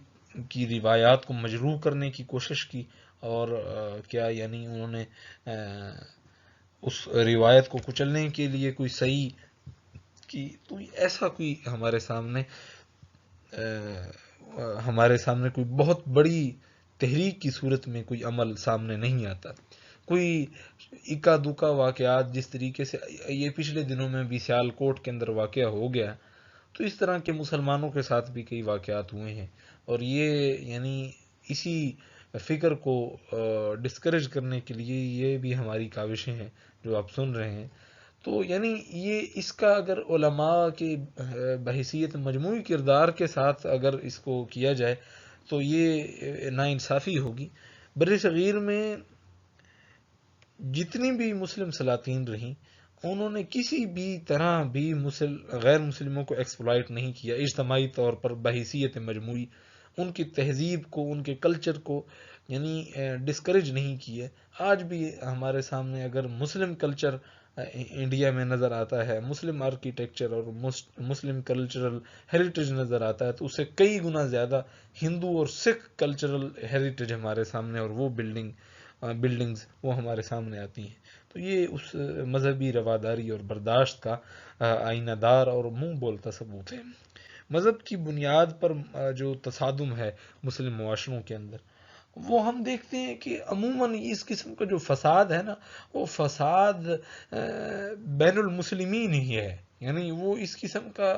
کی روایات کو مجروح کرنے کی کوشش کی، اور کیا یعنی انہوں نے اس روایت کو کچلنے کے لیے کوئی صحیح کی؟ تو ایسا کوئی ہمارے سامنے کوئی بہت بڑی تحریک کی صورت میں کوئی عمل سامنے نہیں آتا. کوئی اکا دکا واقعات جس طریقے سے یہ پچھلے دنوں میں بھی سیال کوٹ کے اندر واقعہ ہو گیا، تو اس طرح کے مسلمانوں کے ساتھ بھی کئی واقعات ہوئے ہیں، اور یہ یعنی اسی فکر کو ڈسکریج کرنے کے لیے یہ بھی ہماری کاوشیں ہیں جو آپ سن رہے ہیں. تو یعنی یہ اس کا اگر علماء کے بحیثیت مجموعی کردار کے ساتھ اگر اس کو کیا جائے تو یہ ناانصافی ہوگی. بر صغیر میں جتنی بھی مسلم سلاطین رہیں انہوں نے کسی بھی طرح بھی غیر مسلموں کو ایکسپلائٹ نہیں کیا، اجتماعی طور پر بحیثیت مجموعی ان کی تہذیب کو، ان کے کلچر کو یعنی ڈسکریج نہیں کیا. آج بھی ہمارے سامنے اگر مسلم کلچر انڈیا میں نظر آتا ہے، مسلم آرکیٹیکچر اور مسلم کلچرل ہیریٹیج نظر آتا ہے، تو اس سے کئی گنا زیادہ ہندو اور سکھ کلچرل ہیریٹیج ہمارے سامنے اور وہ بلڈنگز وہ ہمارے سامنے آتی ہیں. تو یہ اس مذہبی رواداری اور برداشت کا آئینہ دار اور منہ بولتا ثبوت ہے. مذہب کی بنیاد پر جو تصادم ہے مسلم معاشروں کے اندر، وہ ہم دیکھتے ہیں کہ عموماً اس قسم کا جو فساد ہے نا، وہ فساد بین المسلمین ہی ہے. یعنی وہ اس قسم کا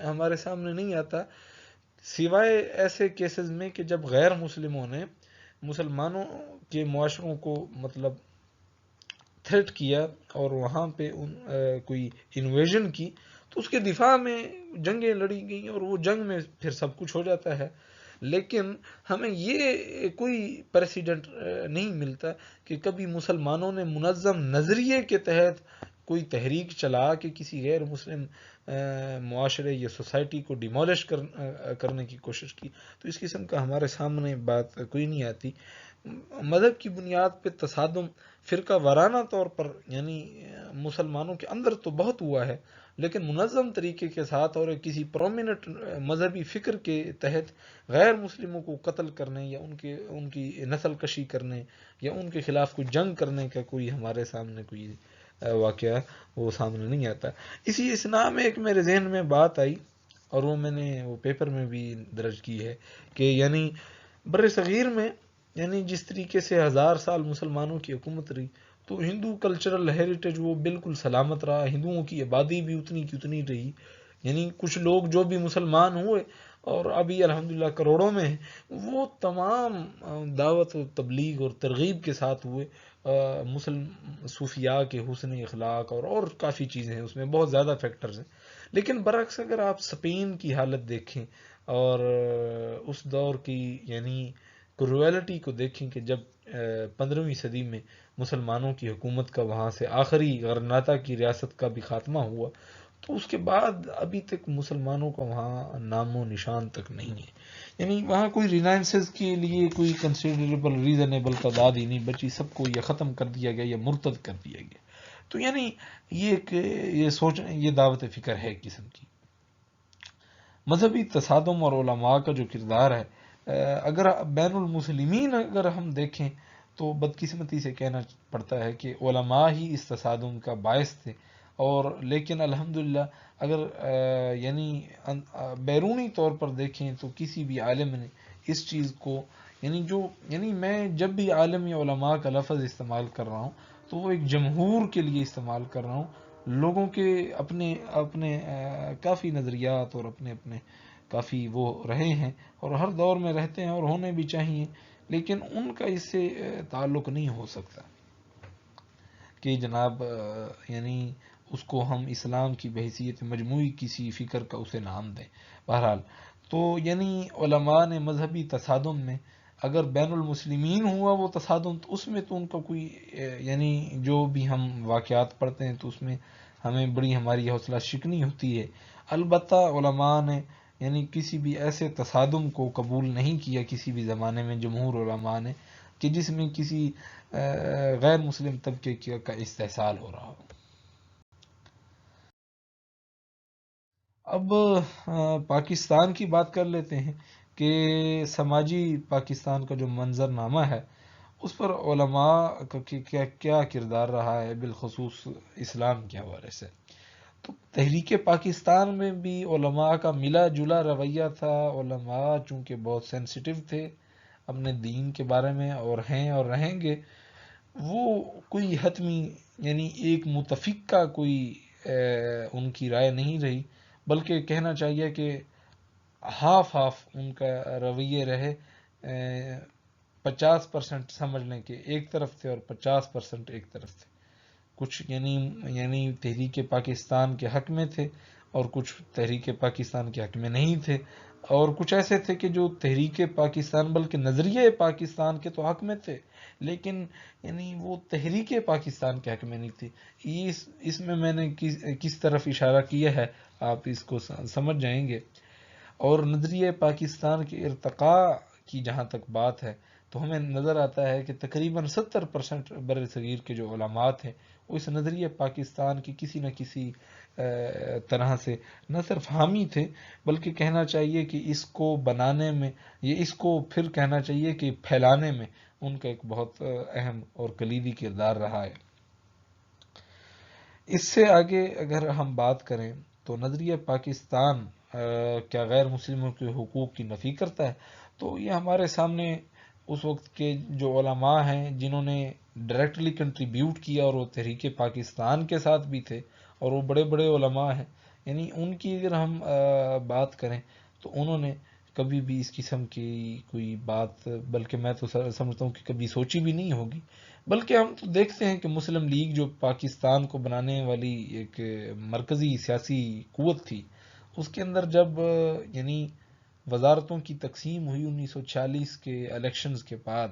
ہمارے سامنے نہیں آتا سوائے ایسے کیسز میں کہ جب غیر مسلموں نے مسلمانوں کے معاشروں کو مطلب تھریٹ کیا اور وہاں پہ کوئی انویژن کی، تو اس کے دفاع میں جنگیں لڑی گئیں اور وہ جنگ میں پھر سب کچھ ہو جاتا ہے. لیکن ہمیں یہ کوئی پریسیڈنٹ نہیں ملتا کہ کبھی مسلمانوں نے منظم نظریے کے تحت کوئی تحریک چلا کہ کسی غیر مسلم معاشرے یا سوسائٹی کو ڈیمولش کرنے کی کوشش کی. تو اس قسم کا ہمارے سامنے بات کوئی نہیں آتی. مذہب کی بنیاد پہ تصادم فرقہ وارانہ طور پر یعنی مسلمانوں کے اندر تو بہت ہوا ہے، لیکن منظم طریقے کے ساتھ اور کسی پرومیننٹ مذہبی فکر کے تحت غیر مسلموں کو قتل کرنے یا ان کی نسل کشی کرنے یا ان کے خلاف کوئی جنگ کرنے کا کوئی ہمارے سامنے کوئی واقعہ وہ سامنے نہیں آتا. اسی اسنا میں ایک میرے ذہن میں بات آئی، اور وہ میں نے وہ پیپر میں بھی درج کی ہے کہ یعنی بر صغیر میں یعنی جس طریقے سے 1000 سال مسلمانوں کی حکومت رہی، تو ہندو کلچرل ہیریٹیج وہ بالکل سلامت رہا، ہندوؤں کی آبادی بھی اتنی کی اتنی رہی. یعنی کچھ لوگ جو بھی مسلمان ہوئے اور ابھی الحمدللہ کروڑوں میں ہیں، وہ تمام دعوت و تبلیغ اور ترغیب کے ساتھ ہوئے. مسلم صوفیاء کے حسن اخلاق اور کافی چیزیں ہیں، اس میں بہت زیادہ فیکٹرز ہیں. لیکن برعکس اگر آپ اسپین کی حالت دیکھیں اور اس دور کی یعنی کرویلٹی کو دیکھیں کہ جب 15ویں صدی میں مسلمانوں کی حکومت کا وہاں سے آخری غرناطہ کی ریاست کا بھی خاتمہ ہوا، تو اس کے بعد ابھی تک مسلمانوں کا وہاں نام و نشان تک نہیں ہے. یعنی وہاں کوئی ریلائنسز کے لیے کوئی کنسیڈریبل ریزنیبل تعداد ہی نہیں بچی، سب کو یہ ختم کر دیا گیا یا مرتد کر دیا گیا. تو یعنی یہ سوچ، یہ دعوت فکر ہے ایک قسم کی. مذہبی تصادم اور علماء کا جو کردار ہے، اگر بین المسلمین اگر ہم دیکھیں تو بدقسمتی سے کہنا پڑتا ہے کہ علماء ہی اس تصادم کا باعث تھے. اور لیکن الحمدللہ اگر یعنی بیرونی طور پر دیکھیں تو کسی بھی عالم نے اس چیز کو یعنی میں جب بھی عالم یا علماء کا لفظ استعمال کر رہا ہوں تو وہ ایک جمہور کے لیے استعمال کر رہا ہوں. لوگوں کے اپنے اپنے کافی نظریات اور اپنے اپنے کافی وہ رہے ہیں اور ہر دور میں رہتے ہیں اور ہونے بھی چاہیے، لیکن ان کا اس سے تعلق نہیں ہو سکتا کہ جناب یعنی اس کو ہم اسلام کی بحیثیت مجموعی کسی فکر کا اسے نام دیں. بہرحال تو یعنی علماء نے مذہبی تصادم میں اگر بین المسلمین ہوا وہ تصادم، تو اس میں تو ان کا کوئی یعنی جو بھی ہم واقعات پڑھتے ہیں تو اس میں ہمیں بڑی ہماری حوصلہ شکنی ہوتی ہے. البتہ علماء نے یعنی کسی بھی ایسے تصادم کو قبول نہیں کیا کسی بھی زمانے میں جمہور علماء نے کہ جس میں کسی غیر مسلم طبقے کا استحصال ہو رہا ہو. اب پاکستان کی بات کر لیتے ہیں کہ سماجی پاکستان کا جو منظر نامہ ہے اس پر علماء کا کیا کردار رہا ہے بالخصوص اسلام کے حوالے سے. تو تحریک پاکستان میں بھی علماء کا ملا جلا رویہ تھا. علماء چونکہ بہت سینسیٹیو تھے اپنے دین کے بارے میں اور ہیں اور رہیں گے، وہ کوئی حتمی یعنی ایک متفقہ کوئی ان کی رائے نہیں رہی، بلکہ کہنا چاہیے کہ ہاف ہاف ان کا رویے رہے. 50% سمجھ لیں کہ ایک طرف تھے اور 50% ایک طرف تھے. کچھ یعنی تحریک پاکستان کے حق میں تھے اور کچھ تحریک پاکستان کے حق میں نہیں تھے، اور کچھ ایسے تھے کہ جو تحریک پاکستان بلکہ نظریہ پاکستان کے تو حق میں تھے لیکن یعنی وہ تحریک پاکستان کے حق میں نہیں تھی. اس میں نے کس طرف اشارہ کیا ہے آپ اس کو سمجھ جائیں گے. اور نظریہ پاکستان کے ارتقاء کی جہاں تک بات ہے تو ہمیں نظر آتا ہے کہ تقریباً 70% بر صغیر کے جو علماء تھے وہ اس نظریہ پاکستان کی کسی نہ کسی طرح سے نہ صرف حامی تھے، بلکہ کہنا چاہیے کہ اس کو بنانے میں اس کو پھر کہنا چاہیے کہ پھیلانے میں ان کا ایک بہت اہم اور کلیدی کردار رہا ہے. اس سے آگے اگر ہم بات کریں تو نظریہ پاکستان کیا غیر مسلموں کے حقوق کی نفی کرتا ہے؟ تو یہ ہمارے سامنے اس وقت کے جو علماء ہیں جنہوں نے ڈائریکٹلی کنٹریبیوٹ کیا اور وہ تحریک پاکستان کے ساتھ بھی تھے اور وہ بڑے بڑے علماء ہیں، یعنی ان کی اگر ہم بات کریں تو انہوں نے کبھی بھی اس قسم کی کوئی بات، بلکہ میں تو سمجھتا ہوں کہ کبھی سوچی بھی نہیں ہوگی. بلکہ ہم تو دیکھتے ہیں کہ مسلم لیگ جو پاکستان کو بنانے والی ایک مرکزی سیاسی قوت تھی، اس کے اندر جب یعنی وزارتوں کی تقسیم ہوئی 1946 کے الیکشنز کے بعد،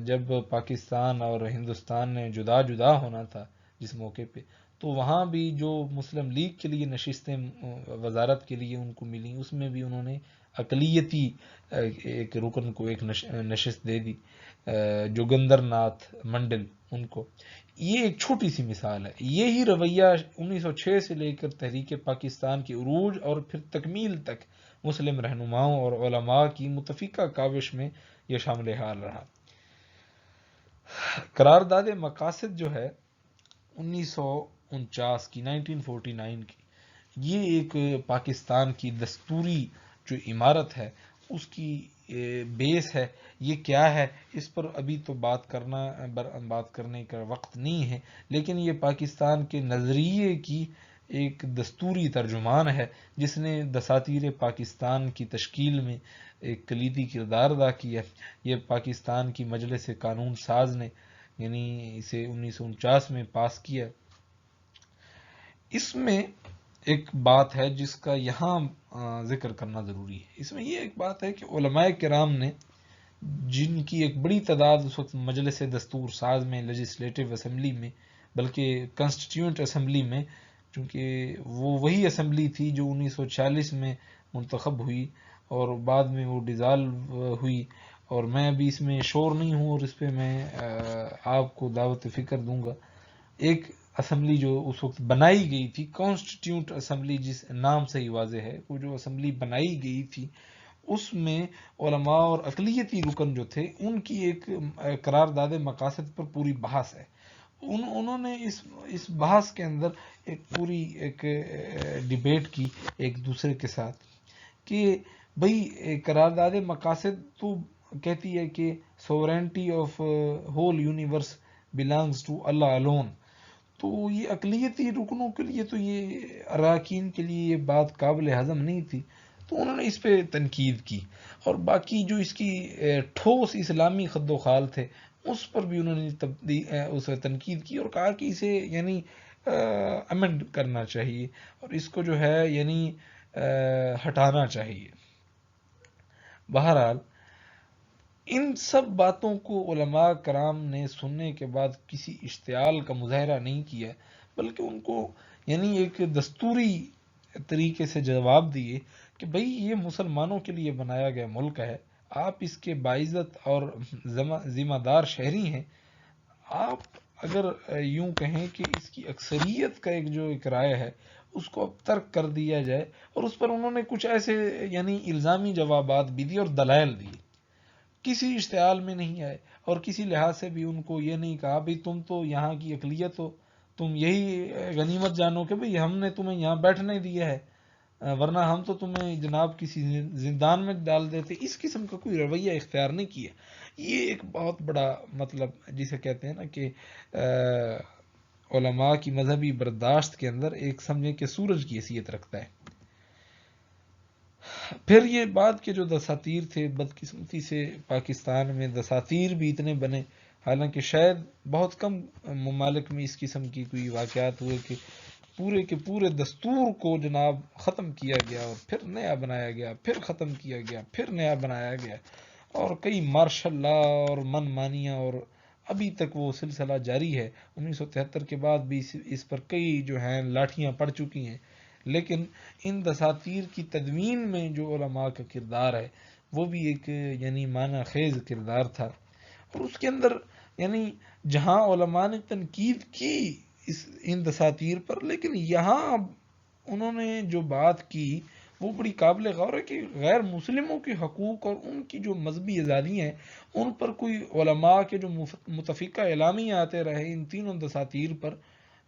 جب پاکستان اور ہندوستان نے جدا جدا ہونا تھا جس موقع پہ، تو وہاں بھی جو مسلم لیگ کے لیے نشستیں وزارت کے لیے ان کو ملی، اس میں بھی انہوں نے اقلیتی ایک رکن کو ایک نشست دے دی، جوگندر ناتھ منڈل ان کو. یہ ایک چھوٹی سی مثال ہے. یہی رویہ 1906 سے لے کر تحریک پاکستان کے عروج اور پھر تکمیل تک مسلم رہنماؤں اور علماء کی متفقہ کاوش میں یہ شامل حال رہا. قرارداد مقاصد جو ہے 1949 کی 1949 کی، یہ ایک پاکستان کی دستوری جو عمارت ہے اس کی بیس ہے. یہ کیا ہے اس پر ابھی تو بات کرنے کا وقت نہیں ہے، لیکن یہ پاکستان کے نظریے کی ایک دستوری ترجمان ہے جس نے دساتیر پاکستان کی تشکیل میں ایک کلیدی کردار ادا کیا. یہ پاکستان کی مجلس قانون ساز نے یعنی اسے 1949 میں پاس کیا. اس میں ایک بات ہے جس کا یہاں ذکر کرنا ضروری ہے. اس میں یہ ایک بات ہے کہ علماء کرام نے، جن کی ایک بڑی تعداد اس وقت مجلس دستور ساز میں، لیجسلیٹو اسمبلی میں، بلکہ کنسٹیٹیوئنٹ اسمبلی میں، چونکہ وہ وہی اسمبلی تھی جو 1946 میں منتخب ہوئی اور بعد میں وہ ڈیزالو ہوئی، اور میں ابھی اس میں شور نہیں ہوں اور اس پہ میں آپ کو دعوت فکر دوں گا. ایک اسمبلی جو اس وقت بنائی گئی تھی، کانسٹیٹیوٹ اسمبلی جس نام سے ہی واضح ہے، وہ جو اسمبلی بنائی گئی تھی اس میں علماء اور اقلیتی رکن جو تھے ان کی ایک قرارداد مقاصد پر پوری بحث ہے. انہوں نے اس بحث کے اندر ایک ڈیبیٹ کی ایک دوسرے کے ساتھ کہ بھئی قرارداد مقاصد تو کہتی ہے کہ sovereignty of whole universe belongs to Allah alone. تو یہ اقلیتی رکنوں کے لیے، تو یہ اراکین کے لیے یہ بات قابل ہضم نہیں تھی، تو انہوں نے اس پہ تنقید کی. اور باقی جو اس کی ٹھوس اسلامی خد و خال تھے اس پر بھی انہوں نے اس تنقید کی اور کہا کہ اسے یعنی امنڈ کرنا چاہیے اور اس کو جو ہے یعنی ہٹانا چاہیے. بہرحال ان سب باتوں کو علماء کرام نے سننے کے بعد کسی اشتعال کا مظاہرہ نہیں کیا، بلکہ ان کو یعنی ایک دستوری طریقے سے جواب دیے کہ بھئی یہ مسلمانوں کے لیے بنایا گیا ملک ہے، آپ اس کے باعزت اور ذمہ دار شہری ہیں. آپ اگر یوں کہیں کہ اس کی اکثریت کا ایک رائے ہے اس کو اب ترک کر دیا جائے، اور اس پر انہوں نے کچھ ایسے یعنی الزامی جوابات بھی دیے اور دلائل دیے، کسی اشتعال میں نہیں آئے اور کسی لحاظ سے بھی ان کو یہ نہیں کہا بھئی تم تو یہاں کی اقلیت ہو، تم یہی غنیمت جانو کہ بھئی ہم نے تمہیں یہاں بیٹھنے دیا ہے، ورنہ ہم تو تمہیں جناب کسی زندان میں ڈال دیتے. اس قسم کا کوئی رویہ اختیار نہیں کیا. یہ ایک بہت بڑا مطلب جسے کہتے ہیں نا کہ علماء کی مذہبی برداشت کے اندر ایک سمجھے کہ سورج کی حیثیت رکھتا ہے. پھر یہ بات کہ جو دساتیر تھے، بدقسمتی سے پاکستان میں دساتیر بھی اتنے بنے، حالانکہ شاید بہت کم ممالک میں اس قسم کی کوئی واقعات ہوئے کہ پورے کے پورے دستور کو جناب ختم کیا گیا اور پھر نیا بنایا گیا، پھر ختم کیا گیا، پھر نیا بنایا گیا، اور کئی مارشل لا اور من مانیاں، اور ابھی تک وہ سلسلہ جاری ہے. 1973 کے بعد بھی اس پر کئی جو ہیں لاٹھیاں پڑ چکی ہیں. لیکن ان دساتیر کی تدوین میں جو علماء کا کردار ہے وہ بھی ایک یعنی معنی خیز کردار تھا. اور اس کے اندر یعنی جہاں علماء نے تنقید کی ان دساتیر پر، لیکن یہاں انہوں نے جو بات کی وہ بڑی قابل غور ہے کہ غیر مسلموں کے حقوق اور ان کی جو مذہبی آزادیاں ہیں ان پر کوئی علماء کے جو متفقہ اعلامیہ آتے رہے ان تینوں دساتیر پر،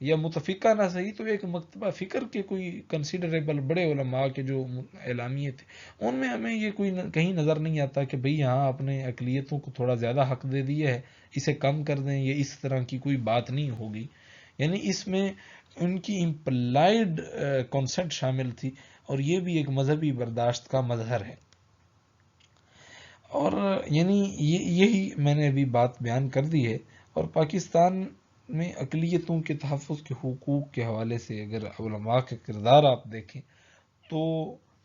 یا متفقہ نہ صحیح تو ایک مکتبہ فکر کے کوئی کنسیڈریبل بڑے علماء کے جو اعلامیے تھے، ان میں ہمیں یہ کوئی کہیں نظر نہیں آتا کہ بھئی یہاں اپنے اقلیتوں کو تھوڑا زیادہ حق دے دیا ہے، اسے کم کر دیں، یا اس طرح کی کوئی بات نہیں ہوگی. یعنی اس میں ان کی امپلائڈ کانسنٹ شامل تھی، اور یہ بھی ایک مذہبی برداشت کا مظہر ہے. اور یعنی یہی میں نے ابھی بات بیان کر دی ہے. اور پاکستان میں اقلیتوں کے تحفظ کے حقوق کے حوالے سے اگر علماء کا کردار آپ دیکھیں تو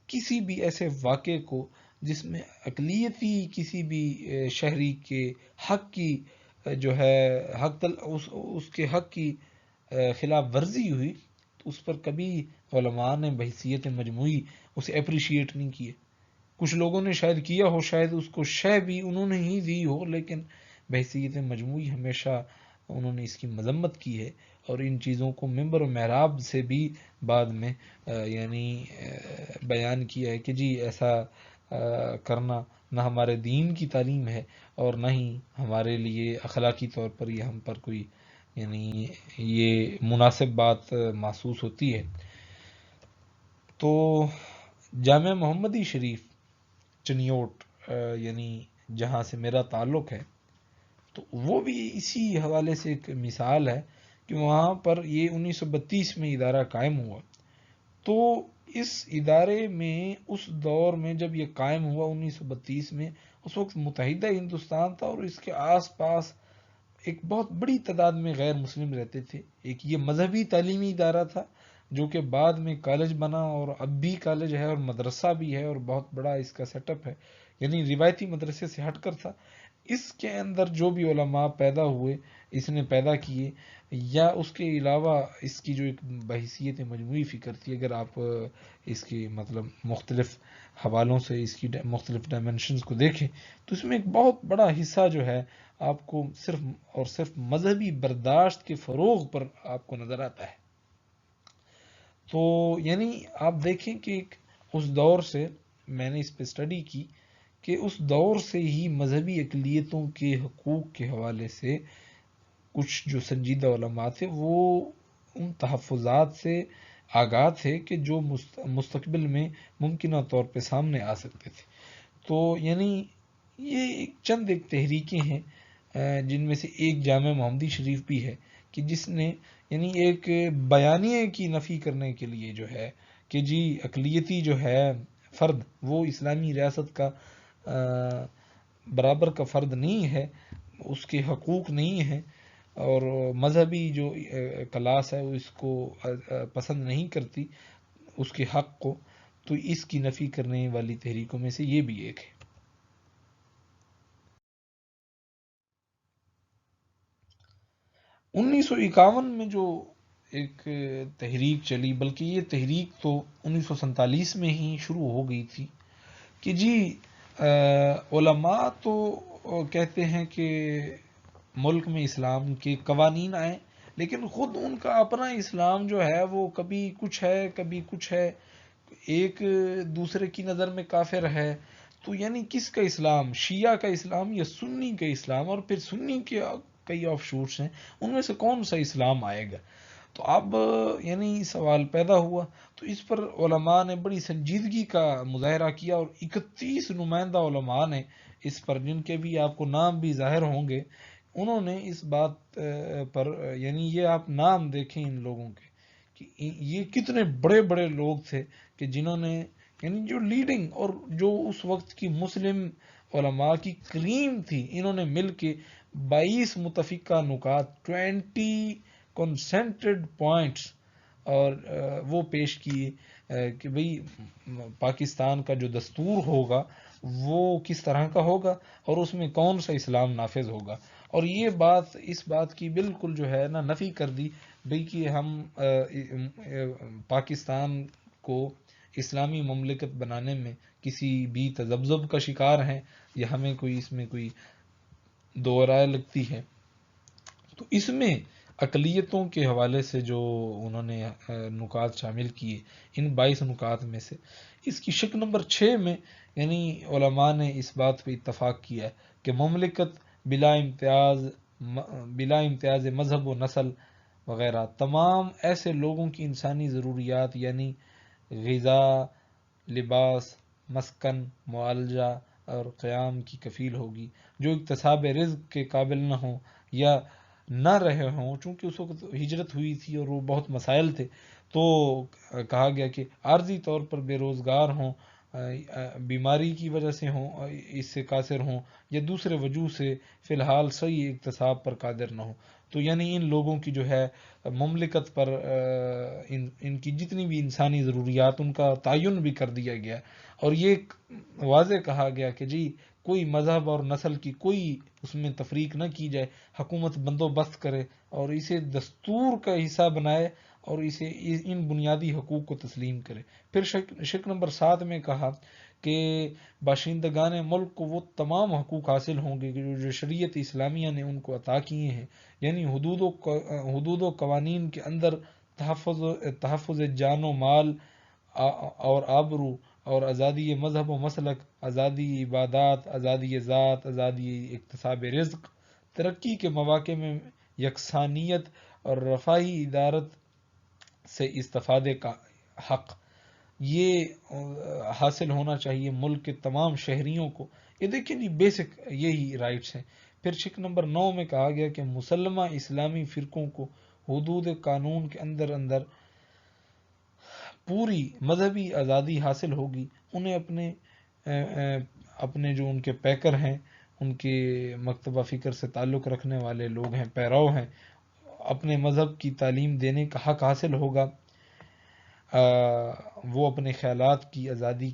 کسی بھی ایسے واقعے کو جس میں اقلیتی کسی بھی شہری کے حق کی جو ہے اس کے حق کی خلاف ورزی ہوئی تو اس پر کبھی علماء نے بحیثیت مجموعی اسے اپریشیٹ نہیں کیے. کچھ لوگوں نے شاید کیا ہو، شاید اس کو شے بھی انہوں نے ہی دی ہو، لیکن بحیثیت مجموعی ہمیشہ انہوں نے اس کی مذمت کی ہے، اور ان چیزوں کو منبر و محراب سے بھی بعد میں یعنی بیان کیا ہے کہ جی ایسا کرنا نہ ہمارے دین کی تعلیم ہے اور نہ ہی ہمارے لیے اخلاقی طور پر یہ ہم پر کوئی یعنی یہ مناسب بات محسوس ہوتی ہے. تو جامعہ محمدی شریف چنیوٹ یعنی جہاں سے میرا تعلق ہے، تو وہ بھی اسی حوالے سے ایک مثال ہے کہ وہاں پر یہ 1932 میں ادارہ قائم ہوا. تو اس ادارے میں اس دور میں جب یہ قائم ہوا 1932 میں، اس وقت متحدہ ہندوستان تھا اور اس کے آس پاس ایک بہت بڑی تعداد میں غیر مسلم رہتے تھے. ایک یہ مذہبی تعلیمی ادارہ تھا جو کہ بعد میں کالج بنا، اور اب بھی کالج ہے اور مدرسہ بھی ہے اور بہت بڑا اس کا سیٹ اپ ہے، یعنی روایتی مدرسے سے ہٹ کر تھا. اس کے اندر جو بھی علماء پیدا ہوئے اس نے پیدا کیے، یا اس کے علاوہ اس کی جو ایک بحیثیت مجموعی فکر تھی، اگر آپ اس کی مطلب مختلف حوالوں سے اس کی مختلف ڈائمنشنز کو دیکھیں تو اس میں ایک بہت بڑا حصہ جو ہے آپ کو صرف اور صرف مذہبی برداشت کے فروغ پر آپ کو نظر آتا ہے. تو یعنی آپ دیکھیں کہ اس دور سے میں نے اس پہ اسٹڈی کی کہ اس دور سے ہی مذہبی اقلیتوں کے حقوق کے حوالے سے کچھ جو سنجیدہ علماء تھے وہ ان تحفظات سے آگاہ تھے کہ جو مستقبل میں ممکنہ طور پہ سامنے آ سکتے تھے. تو یعنی یہ چند ایک تحریکیں ہیں جن میں سے ایک جامعہ محمدی شریف بھی ہے کہ جس نے یعنی ایک بیانیے کی نفی کرنے کے لیے جو ہے کہ جی اقلیتی جو ہے فرد وہ اسلامی ریاست کا برابر کا فرد نہیں ہے، اس کے حقوق نہیں ہیں، اور مذہبی جو کلاس ہے وہ اس کو پسند نہیں کرتی اس کے حق کو، تو اس کی نفی کرنے والی تحریکوں میں سے یہ بھی ایک ہے. 1951 میں جو ایک تحریک چلی، بلکہ یہ تحریک تو 1947 میں ہی شروع ہو گئی تھی کہ جی علماء تو کہتے ہیں کہ ملک میں اسلام کے قوانین آئیں، لیکن خود ان کا اپنا اسلام جو ہے وہ کبھی کچھ ہے کبھی کچھ ہے، ایک دوسرے کی نظر میں کافر ہے. تو یعنی کس کا اسلام، شیعہ کا اسلام یا سنی کا اسلام، اور پھر سنی کے کئی آف شوٹس ہیں، ان میں سے کون سا اسلام آئے گا. تو اب یعنی سوال پیدا ہوا. تو اس پر علماء نے بڑی سنجیدگی کا مظاہرہ کیا اور 31 نمائندہ علماء نے اس پر، جن کے بھی آپ کو نام بھی ظاہر ہوں گے، انہوں نے اس بات پر یعنی یہ آپ نام دیکھیں ان لوگوں کے کہ یہ کتنے بڑے بڑے لوگ تھے کہ جنہوں نے یعنی جو لیڈنگ اور جو اس وقت کی مسلم علماء کی کریم تھی، انہوں نے مل کے 22 متفقہ نکات 20 کنسنٹرڈ پوائنٹس اور وہ پیش کیے کہ بھئی پاکستان کا جو دستور ہوگا وہ کس طرح کا ہوگا اور اس میں کون سا اسلام نافذ ہوگا. اور یہ بات اس بات کی بالکل جو ہے نا نفی کر دی بھئی کہ ہم پاکستان کو اسلامی مملکت بنانے میں کسی بھی تذبذب کا شکار ہیں یا ہمیں کوئی اس میں کوئی دو رائے لگتی ہے. تو اس میں اقلیتوں کے حوالے سے جو انہوں نے نکات شامل کیے، ان 22 نکات میں سے اس کی شق نمبر 6 میں یعنی علماء نے اس بات پہ اتفاق کیا ہے کہ مملکت بلا امتیاز مذہب و نسل وغیرہ تمام ایسے لوگوں کی انسانی ضروریات یعنی غذا، لباس، مسکن، معالجہ اور قیام کی کفیل ہوگی، جو اکتساب رزق کے قابل نہ ہوں یا نہ رہے ہوں، چونکہ اس وقت ہجرت ہوئی تھی اور وہ بہت مسائل تھے، تو کہا گیا کہ عارضی طور پر بے روزگار ہوں، بیماری کی وجہ سے ہوں، اس سے قاصر ہوں، یا دوسرے وجوہ سے فی الحال صحیح اکتساب پر قادر نہ ہوں. تو یعنی ان لوگوں کی جو ہے مملکت پر ان کی جتنی بھی انسانی ضروریات ان کا تعین بھی کر دیا گیا، اور یہ واضح کہا گیا کہ جی کوئی مذہب اور نسل کی کوئی اس میں تفریق نہ کی جائے، حکومت بندوبست کرے اور اسے دستور کا حصہ بنائے اور اسے ان بنیادی حقوق کو تسلیم کرے. پھر شق نمبر 7 میں کہا کہ باشندگان ملک کو وہ تمام حقوق حاصل ہوں گے جو شریعت اسلامیہ نے ان کو عطا کیے ہیں، یعنی حدود و قوانین کے اندر تحفظ جان و مال اور آبرو اور آزادی مذہب و مسلک، آزادی عبادات، آزادی ذات، آزادی اکتساب رزق، ترقی کے مواقع میں یکسانیت اور رفاہی ادارت سے استفادے کا حق. یہ حاصل ہونا چاہیے ملک کے تمام شہریوں کو. یہ دیکھیں جی بیسک یہی رائٹس ہیں. پھر شق نمبر 9 میں کہا گیا کہ مسلمہ اسلامی فرقوں کو حدود قانون کے اندر پوری مذہبی آزادی حاصل ہوگی. انہیں اپنے جو ان کے پیکر ہیں، ان کے مکتبہ فکر سے تعلق رکھنے والے لوگ ہیں، پیرو ہیں، اپنے مذہب کی تعلیم دینے کا حق حاصل ہوگا. وہ اپنے خیالات کی آزادی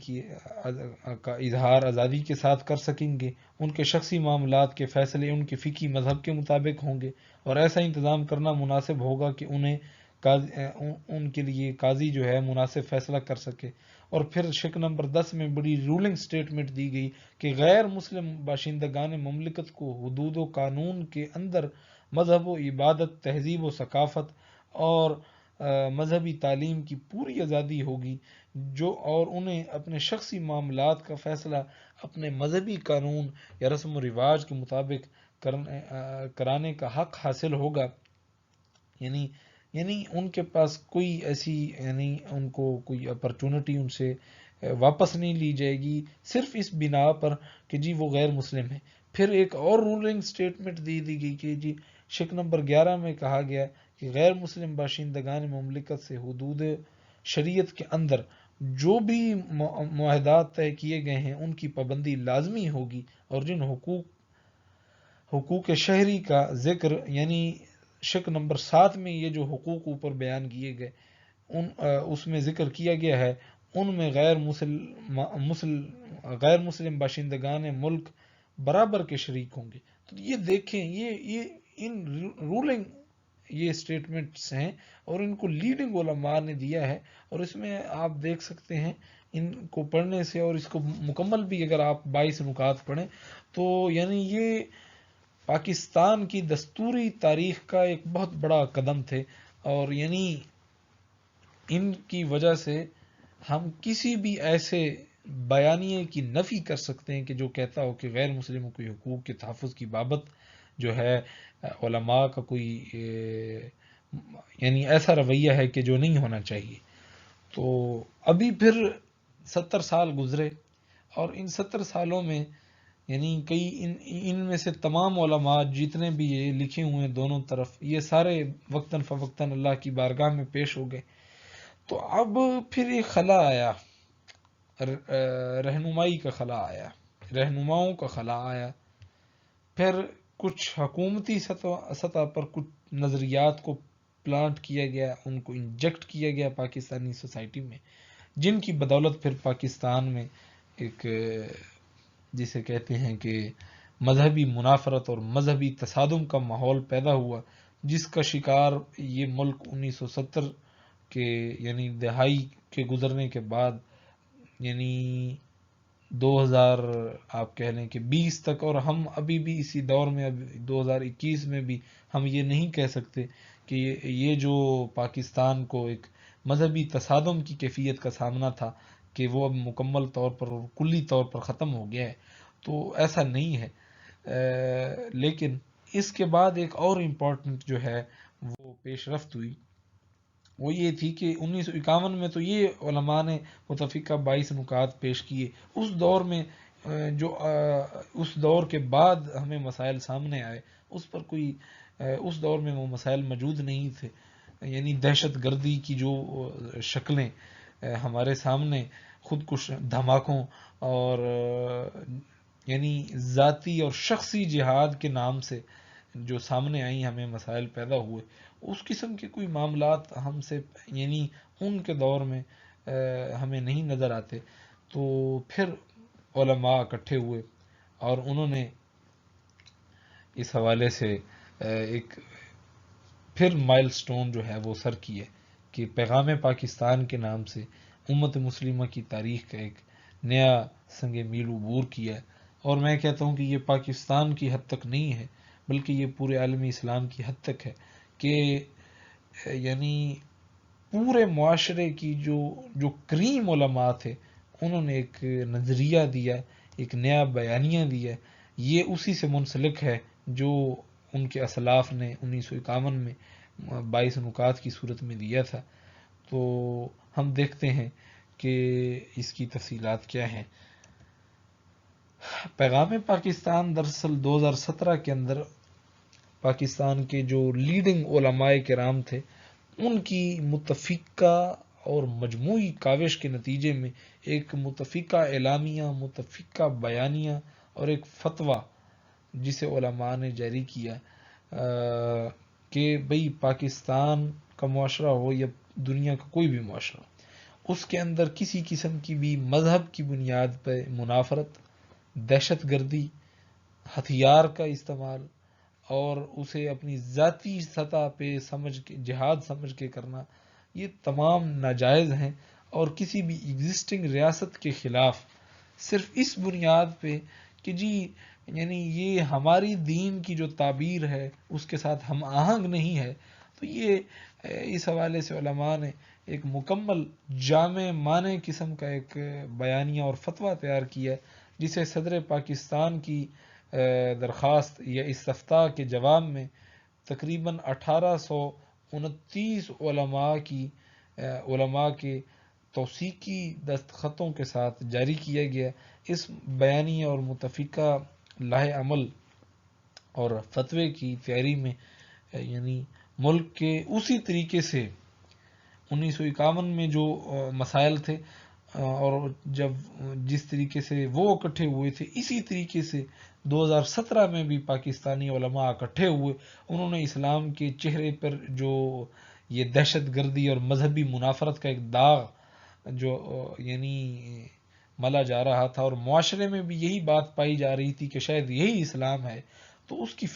کا اظہار آزادی کے ساتھ کر سکیں گے. ان کے شخصی معاملات کے فیصلے ان کے فقہی مذہب کے مطابق ہوں گے، اور ایسا انتظام کرنا مناسب ہوگا کہ ان کے لیے قاضی جو ہے مناسب فیصلہ کر سکے. اور پھر شق نمبر 10 میں بڑی رولنگ سٹیٹمنٹ دی گئی کہ غیر مسلم باشندگان مملکت کو حدود و قانون کے اندر مذہب و عبادت، تہذیب و ثقافت اور مذہبی تعلیم کی پوری آزادی ہوگی، اور انہیں اپنے شخصی معاملات کا فیصلہ اپنے مذہبی قانون یا رسم و رواج کے مطابق کرانے کا حق حاصل ہوگا. یعنی ان کے پاس کوئی ایسی، یعنی ان کو کوئی اپرچونٹی ان سے واپس نہیں لی جائے گی صرف اس بنا پر کہ جی وہ غیر مسلم ہیں. پھر ایک اور رولنگ سٹیٹمنٹ دی گئی کہ جی شق نمبر 11 میں کہا گیا کہ غیر مسلم باشندگان مملکت سے حدود شریعت کے اندر جو بھی معاہدات طے کیے گئے ہیں ان کی پابندی لازمی ہوگی، اور جن حقوق شہری کا ذکر، یعنی شق نمبر 7 میں یہ جو حقوق اوپر بیان کیے گئے اس میں ذکر کیا گیا ہے، ان میں غیر مسلم باشندگان ملک برابر کے شریک ہوں گے. تو یہ دیکھیں یہ ان رولنگ یہ سٹیٹمنٹس ہیں، اور ان کو لیڈنگ علماء نے دیا ہے. اور اس میں آپ دیکھ سکتے ہیں ان کو پڑھنے سے، اور اس کو مکمل بھی اگر آپ 22 نکات پڑھیں تو یعنی یہ پاکستان کی دستوری تاریخ کا ایک بہت بڑا قدم تھے. اور یعنی ان کی وجہ سے ہم کسی بھی ایسے بیانیے کی نفی کر سکتے ہیں کہ جو کہتا ہو کہ غیر مسلموں کے حقوق کے تحفظ کی بابت جو ہے علماء کا کوئی یعنی ایسا رویہ ہے کہ جو نہیں ہونا چاہیے. تو ابھی پھر 70 سال گزرے، اور ان 70 سالوں میں یعنی ان میں سے تمام علماء جتنے بھی یہ لکھے ہوئے ہیں دونوں طرف، یہ سارے وقتاً فوقتاً اللہ کی بارگاہ میں پیش ہو گئے. تو اب پھر ایک خلا آیا، رہنمائی کا خلا آیا، رہنماؤں کا خلا آیا. پھر کچھ حکومتی سطح پر کچھ نظریات کو پلانٹ کیا گیا، ان کو انجیکٹ کیا گیا پاکستانی سوسائٹی میں، جن کی بدولت پھر پاکستان میں ایک جسے کہتے ہیں کہ مذہبی منافرت اور مذہبی تصادم کا ماحول پیدا ہوا، جس کا شکار یہ ملک 1970 کے یعنی دہائی کے گزرنے کے بعد یعنی 2000 آپ کہہ لیں کہ 20 تک، اور ہم ابھی بھی اسی دور میں، اب 2021 میں بھی ہم یہ نہیں کہہ سکتے کہ یہ جو پاکستان کو ایک مذہبی تصادم کی کیفیت کا سامنا تھا کہ وہ اب مکمل طور پر اور کلی طور پر ختم ہو گیا ہے. تو ایسا نہیں ہے. لیکن اس کے بعد ایک اور امپورٹنٹ جو ہے وہ پیش رفت ہوئی، وہ یہ تھی کہ 1951 میں تو یہ علماء نے متفقہ 22 نکات پیش کیے. اس دور میں جو اس دور کے بعد ہمیں مسائل سامنے آئے، اس پر کوئی اس دور میں وہ مسائل موجود نہیں تھے. یعنی دہشت گردی کی جو شکلیں ہمارے سامنے خودکش دھماکوں اور یعنی ذاتی اور شخصی جہاد کے نام سے جو سامنے آئی، ہمیں مسائل پیدا ہوئے، اس قسم کے کوئی معاملات ہم سے یعنی ان کے دور میں ہمیں نہیں نظر آتے. تو پھر علماء اکٹھے ہوئے اور انہوں نے اس حوالے سے ایک پھر مائل سٹون جو ہے وہ سر کیے کہ پیغام پاکستان کے نام سے امت مسلمہ کی تاریخ کا ایک نیا سنگ میل عبور کیا. اور میں کہتا ہوں کہ یہ پاکستان کی حد تک نہیں ہے، بلکہ یہ پورے عالم اسلام کی حد تک ہے کہ یعنی پورے معاشرے کی جو کریم علماء تھے انہوں نے ایک نظریہ دیا، ایک نیا بیانیہ دیا. یہ اسی سے منسلک ہے جو ان کے اسلاف نے 1951 میں 22 نکات کی صورت میں دیا تھا. تو ہم دیکھتے ہیں کہ اس کی تفصیلات کیا ہیں۔ پیغام پاکستان دراصل 2017 کے اندر پاکستان کے جو لیڈنگ علماء کرام تھے ان کی متفقہ اور مجموعی کاوش کے نتیجے میں ایک متفقہ اعلامیہ، متفقہ بیانیہ اور ایک فتویٰ جسے علماء نے جاری کیا کہ بھئی پاکستان کا معاشرہ ہو یا دنیا کا کوئی بھی معاشرہ، اس کے اندر کسی قسم کی بھی مذہب کی بنیاد پہ منافرت، دہشت گردی، ہتھیار کا استعمال اور اسے اپنی ذاتی سطح پہ جہاد سمجھ کے کرنا، یہ تمام ناجائز ہیں اور کسی بھی ایگزسٹنگ ریاست کے خلاف، صرف اس بنیاد پہ کہ جی یعنی یہ ہماری دین کی جو تعبیر ہے اس کے ساتھ ہم آہنگ نہیں ہے۔ تو یہ اس حوالے سے علماء نے ایک مکمل جامع مانع قسم کا ایک بیانیہ اور فتویٰ تیار کیا ہے، جسے صدر پاکستان کی درخواست یا استفتاء کے جواب میں تقریباً 1829 علماء کے توثیقی دستخطوں کے ساتھ جاری کیا گیا۔ اس بیانیہ اور متفقہ لائحہ عمل اور فتوے کی تیاری میں یعنی ملک کے اسی طریقے سے 1951 میں جو مسائل تھے اور جس طریقے سے وہ اکٹھے ہوئے تھے، اسی طریقے سے 2017 میں بھی پاکستانی علماء اکٹھے ہوئے۔ انہوں نے اسلام کے چہرے پر جو یہ دہشت گردی اور مذہبی منافرت کا ایک داغ جو یعنی ملا جا رہا تھا اور معاشرے میں بھی یہی بات پائی جا رہی تھی کہ شاید یہی اسلام ہے، تو اس کی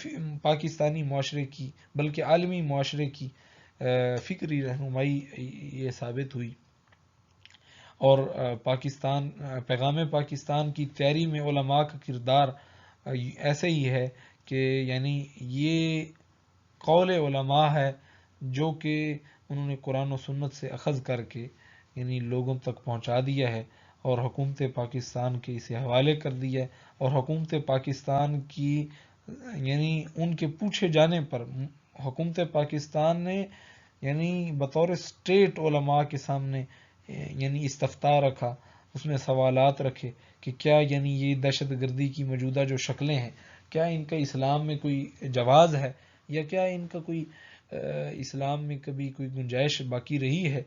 پاکستانی معاشرے کی بلکہ عالمی معاشرے کی فکری رہنمائی یہ ثابت ہوئی۔ اور پیغام پاکستان کی تیاری میں علماء کا کردار ایسے ہی ہے کہ یعنی یہ قول علماء ہے جو کہ انہوں نے قرآن و سنت سے اخذ کر کے یعنی لوگوں تک پہنچا دیا ہے اور حکومت پاکستان کے اسے حوالے کر دیا ہے، اور حکومت پاکستان کی یعنی ان کے پوچھے جانے پر حکومت پاکستان نے یعنی بطور اسٹیٹ علماء کے سامنے یعنی استفتاء رکھا، اس میں سوالات رکھے کہ کیا یعنی یہ دہشت گردی کی موجودہ جو شکلیں ہیں کیا ان کا اسلام میں کوئی جواز ہے یا کیا ان کا کوئی اسلام میں کبھی کوئی گنجائش باقی رہی ہے۔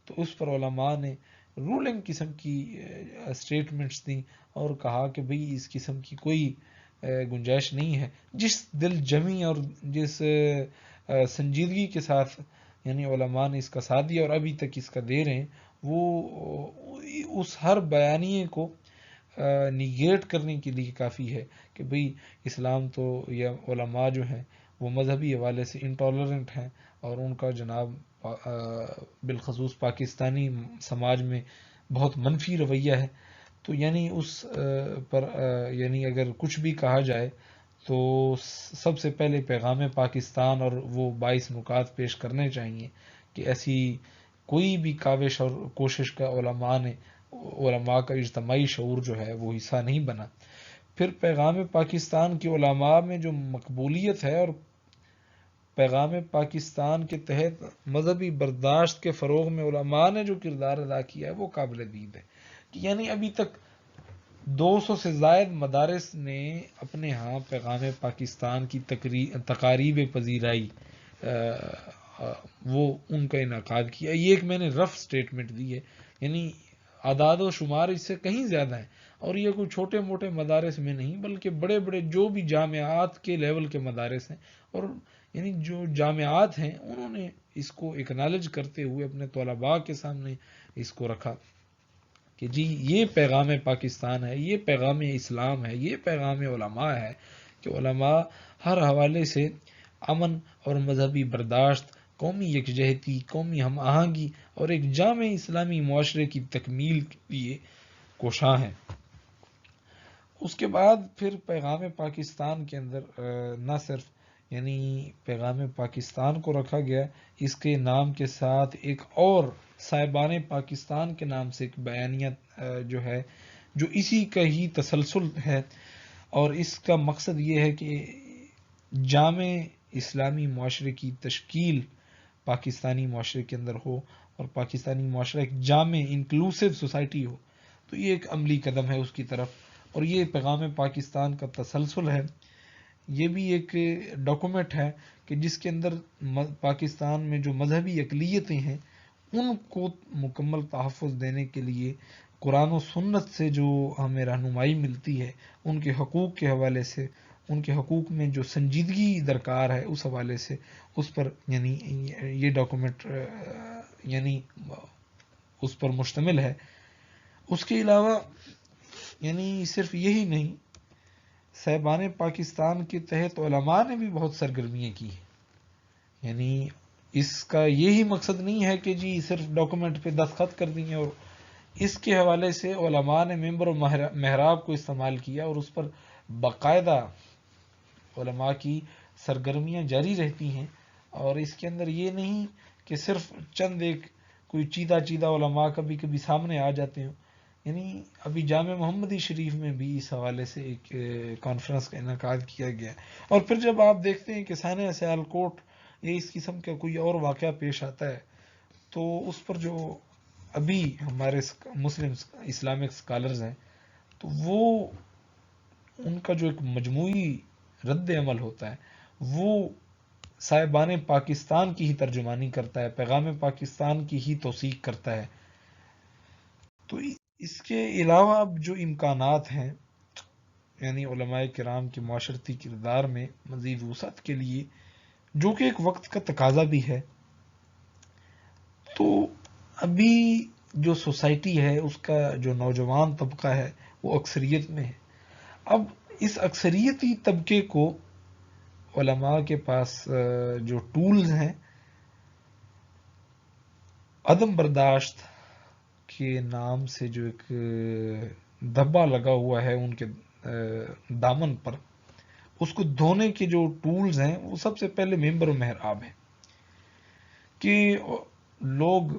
تو اس پر علماء نے رولنگ قسم کی اسٹیٹمنٹس دیں اور کہا کہ بھئی اس قسم کی کوئی گنجائش نہیں ہے۔ جس دل جمی اور جس سنجیدگی کے ساتھ یعنی علماء نے اس کا ساتھ دیا اور ابھی تک اس کا دے رہے ہیں، وہ اس ہر بیانیے کو نیگیٹ کرنے کے لیے کافی ہے کہ بھئی اسلام تو یا علماء جو ہیں وہ مذہبی حوالے سے انٹالرنٹ ہیں اور ان کا جناب بالخصوص پاکستانی سماج میں بہت منفی رویہ ہے۔ تو یعنی اس پر یعنی اگر کچھ بھی کہا جائے تو سب سے پہلے پیغام پاکستان اور وہ 22 نکات پیش کرنے چاہیے کہ ایسی کوئی بھی کاوش اور کوشش کا علماء کا اجتماعی شعور جو ہے وہ حصہ نہیں بنا۔ پھر پیغام پاکستان کی علماء میں جو مقبولیت ہے اور پیغام پاکستان کے تحت مذہبی برداشت کے فروغ میں علماء نے جو کردار ادا کیا ہے وہ قابل دید ہے کہ یعنی ابھی تک 200 سے زائد مدارس نے اپنے ہاں پیغام پاکستان کی تقاریب پذیرائی وہ ان کا انعقاد کیا۔ یہ ایک میں نے رف سٹیٹمنٹ دی ہے، یعنی اعداد و شمار اس سے کہیں زیادہ ہیں اور یہ کوئی چھوٹے موٹے مدارس میں نہیں بلکہ بڑے بڑے جو بھی جامعات کے لیول کے مدارس ہیں اور یعنی جو جامعات ہیں انہوں نے اس کو اکنالج کرتے ہوئے اپنے طلباء کے سامنے اس کو رکھا کہ جی یہ پیغام پاکستان ہے، یہ پیغام اسلام ہے، یہ پیغام علماء ہے کہ علماء ہر حوالے سے امن اور مذہبی برداشت، قومی یکجہتی، قومی ہم آہنگی اور ایک جامع اسلامی معاشرے کی تکمیل کے لیے کوشاں ہیں۔ اس کے بعد پھر پیغام پاکستان کے اندر نہ صرف یعنی پیغام پاکستان کو رکھا گیا، اس کے نام کے ساتھ ایک اور صاحبان پاکستان کے نام سے ایک بیانیہ جو ہے جو اسی کا ہی تسلسل ہے اور اس کا مقصد یہ ہے کہ جامع اسلامی معاشرے کی تشکیل پاکستانی معاشرے کے اندر ہو اور پاکستانی معاشرہ ایک جامع انکلوسیو سوسائٹی ہو، تو یہ ایک عملی قدم ہے اس کی طرف، اور یہ پیغام پاکستان کا تسلسل ہے. یہ بھی ایک ڈاکومنٹ ہے کہ جس کے اندر پاکستان میں جو مذہبی اقلیتیں ہیں ان کو مکمل تحفظ دینے کے لیے قرآن و سنت سے جو ہمیں رہنمائی ملتی ہے، ان کے حقوق کے حوالے سے، ان کے حقوق میں جو سنجیدگی درکار ہے اس حوالے سے، اس پر یعنی یہ ڈاکومنٹ یعنی اس پر مشتمل ہے. اس کے علاوہ یعنی صرف یہی نہیں، صاحبان پاکستان کے تحت علماء نے بھی بہت سرگرمیاں کی ہیں. یعنی اس کا یہی مقصد نہیں ہے کہ جی صرف ڈاکومنٹ پہ دستخط کر دیے، اور اس کے حوالے سے علماء نے ممبر و محراب کو استعمال کیا، اور اس پر باقاعدہ علماء کی سرگرمیاں جاری رہتی ہیں. اور اس کے اندر یہ نہیں کہ صرف چند ایک کوئی چیدہ علماء کبھی کبھی سامنے آ جاتے ہیں. یعنی ابھی جامع محمدی شریف میں بھی اس حوالے سے ایک کانفرنس کا انعقاد کیا گیا. اور پھر جب آپ دیکھتے ہیں کہ سانحہ سیالکوٹ یہ اس قسم کا کوئی اور واقعہ پیش آتا ہے، تو اس پر جو ابھی ہمارے مسلم اسلامک اسکالرز ہیں، تو وہ ان کا جو ایک مجموعی رد عمل ہوتا ہے وہ صاحبان پاکستان کی ہی ترجمانی کرتا ہے، پیغام پاکستان کی ہی توثیق کرتا ہے. تو اس کے علاوہ اب جو امکانات ہیں یعنی علماء کرام کے معاشرتی کردار میں مزید وسعت کے لیے، جو کہ ایک وقت کا تقاضا بھی ہے، تو ابھی جو سوسائٹی ہے اس کا جو نوجوان طبقہ ہے وہ اکثریت میں ہے. اب اس اکثریتی طبقے کو علماء کے پاس جو ٹولز ہیں، عدم برداشت کے نام سے جو ایک دھبا لگا ہوا ہے ان کے دامن پر، اس کو دھونے کے جو ٹولز ہیں وہ سب سے پہلے ممبر و محراب ہیں. کہ لوگ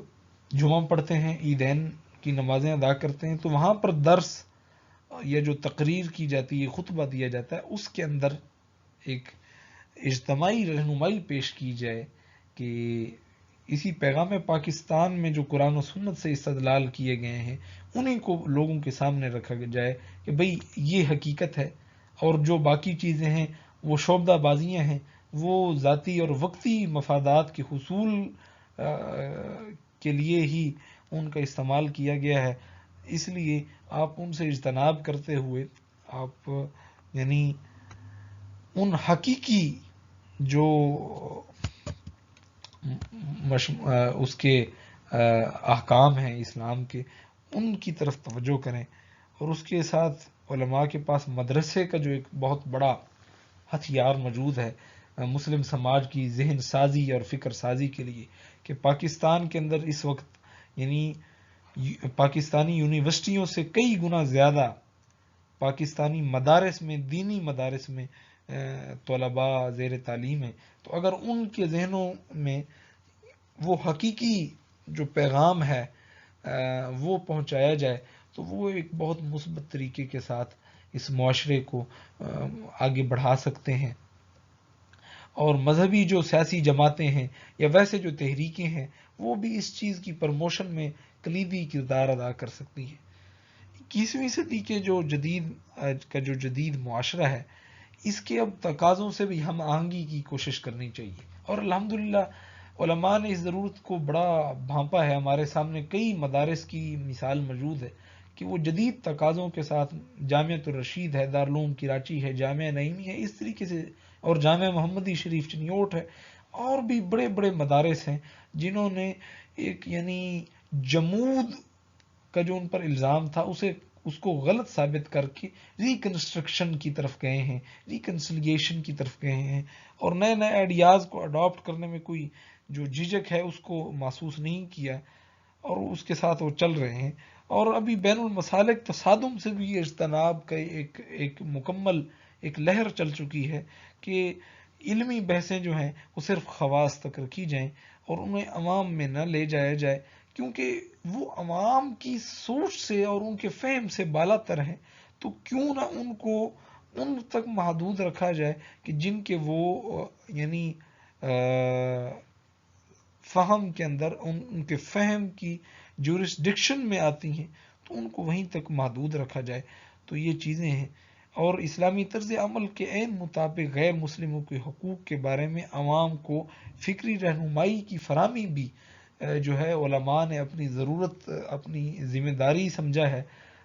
جمعہ پڑھتے ہیں، عیدین کی نمازیں ادا کرتے ہیں، تو وہاں پر درس یا جو تقریر کی جاتی ہے، خطبہ دیا جاتا ہے، اس کے اندر ایک اجتماعی رہنمائی پیش کی جائے کہ اسی پیغام پاکستان میں جو قرآن و سنت سے استدلال کیے گئے ہیں انہیں کو لوگوں کے سامنے رکھا جائے کہ بھئی یہ حقیقت ہے، اور جو باقی چیزیں ہیں وہ شعبدہ بازیاں ہیں، وہ ذاتی اور وقتی مفادات کے حصول کے لیے ہی ان کا استعمال کیا گیا ہے. اس لیے آپ ان سے اجتناب کرتے ہوئے آپ یعنی ان حقیقی جو اس کے احکام ہیں اسلام کے، ان کی طرف توجہ کریں. اور اس کے ساتھ علماء کے پاس مدرسے کا جو ایک بہت بڑا ہتھیار موجود ہے مسلم سماج کی ذہن سازی اور فکر سازی کے لیے، کہ پاکستان کے اندر اس وقت یعنی پاکستانی یونیورسٹیوں سے کئی گنا زیادہ پاکستانی مدارس میں، دینی مدارس میں طلباء زیر تعلیم ہیں. تو اگر ان کے ذہنوں میں وہ حقیقی جو پیغام ہے وہ پہنچایا جائے، تو وہ ایک بہت مثبت طریقے کے ساتھ اس معاشرے کو آگے بڑھا سکتے ہیں. اور مذہبی جو سیاسی جماعتیں ہیں یا ویسے جو تحریکیں ہیں وہ بھی اس چیز کی پروموشن میں کلیدی کردار ادا کر سکتی ہیں. 21ویں صدی کے جو جدید معاشرہ ہے، اس کے اب تقاضوں سے بھی ہم آہنگی کی کوشش کرنی چاہیے. اور الحمدللہ علماء نے اس ضرورت کو بڑا بھانپا ہے. ہمارے سامنے کئی مدارس کی مثال موجود ہے کہ وہ جدید تقاضوں کے ساتھ، جامعۃ الرشید ہے، دارالعلوم کراچی ہے، جامعہ نعیمی ہے، اس طریقے سے، اور جامعہ محمدی شریف چنیوٹ ہے، اور بھی بڑے بڑے مدارس ہیں جنہوں نے ایک یعنی جمود کا جو ان پر الزام تھا اس کو غلط ثابت کر کے ریکنسٹرکشن کی طرف گئے ہیں، ریکنسلیشن کی طرف گئے ہیں، اور نئے نئے آئیڈیاز کو اڈاپٹ کرنے میں کوئی جو جھجک ہے اس کو محسوس نہیں کیا، اور اس کے ساتھ وہ چل رہے ہیں. اور ابھی بین المسالک تصادم سے بھی اجتناب کا ایک مکمل ایک لہر چل چکی ہے کہ علمی بحثیں جو ہیں وہ صرف خواص تک رکھی جائیں اور انہیں عوام میں نہ لے جایا جائے، کیونکہ وہ عوام کی سوچ سے اور ان کے فہم سے بالا تر ہیں. تو کیوں نہ ان کو ان تک محدود رکھا جائے کہ جن کے وہ یعنی فہم کے اندر ان کے فہم کی جورسڈکشن میں آتی ہیں تو ان کو وہیں تک محدود رکھا جائے. تو یہ چیزیں ہیں. اور اسلامی طرز عمل کے عین مطابق غیر مسلموں کے حقوق کے بارے میں عوام کو فکری رہنمائی کی فراہمی بھی جو ہے علماء نے اپنی ضرورت، اپنی ذمہ داری سمجھا ہے.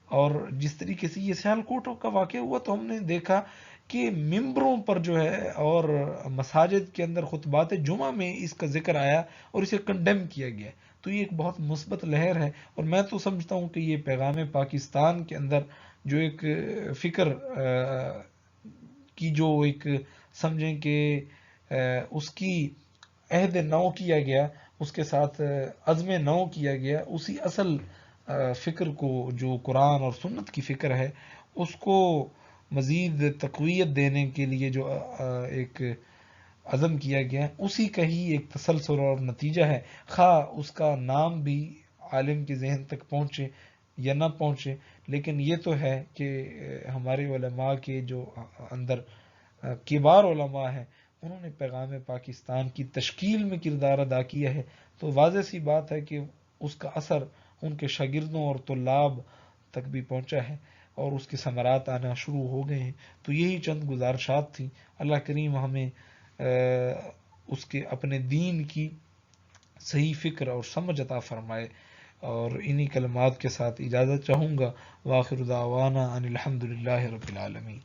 اور جس طریقے سے یہ سیالکوٹ کا واقعہ ہوا تو ہم نے دیکھا کہ ممبروں پر جو ہے اور مساجد کے اندر خطبات جمعہ میں اس کا ذکر آیا اور اسے کنڈیم کیا گیا. تو یہ ایک بہت مثبت لہر ہے، اور میں تو سمجھتا ہوں کہ یہ پیغام پاکستان کے اندر جو ایک فکر کی جو ایک سمجھیں کہ اس کی عہد نو کیا گیا، اس کے ساتھ عزم نو کیا گیا، اسی اصل فکر کو جو قرآن اور سنت کی فکر ہے اس کو مزید تقویت دینے کے لیے جو ایک عزم کیا گیا، اسی کا ہی ایک تسلسل اور نتیجہ ہے. خواہ اس کا نام بھی عالم کے ذہن تک پہنچے یا نہ پہنچے، لیکن یہ تو ہے کہ ہمارے علماء کے جو اندر کبار علماء ہیں انہوں نے پیغام پاکستان کی تشکیل میں کردار ادا کیا ہے. تو واضح سی بات ہے کہ اس کا اثر ان کے شاگردوں اور طلاب تک بھی پہنچا ہے اور اس کے ثمرات آنا شروع ہو گئے ہیں. تو یہی چند گزارشات تھیں. اللہ کریم ہمیں اس کے اپنے دین کی صحیح فکر اور سمجھ عطا فرمائے. اور انہی کلمات کے ساتھ اجازت چاہوں گا. وآخر دعوانا ان الحمد للہ رب العالمین.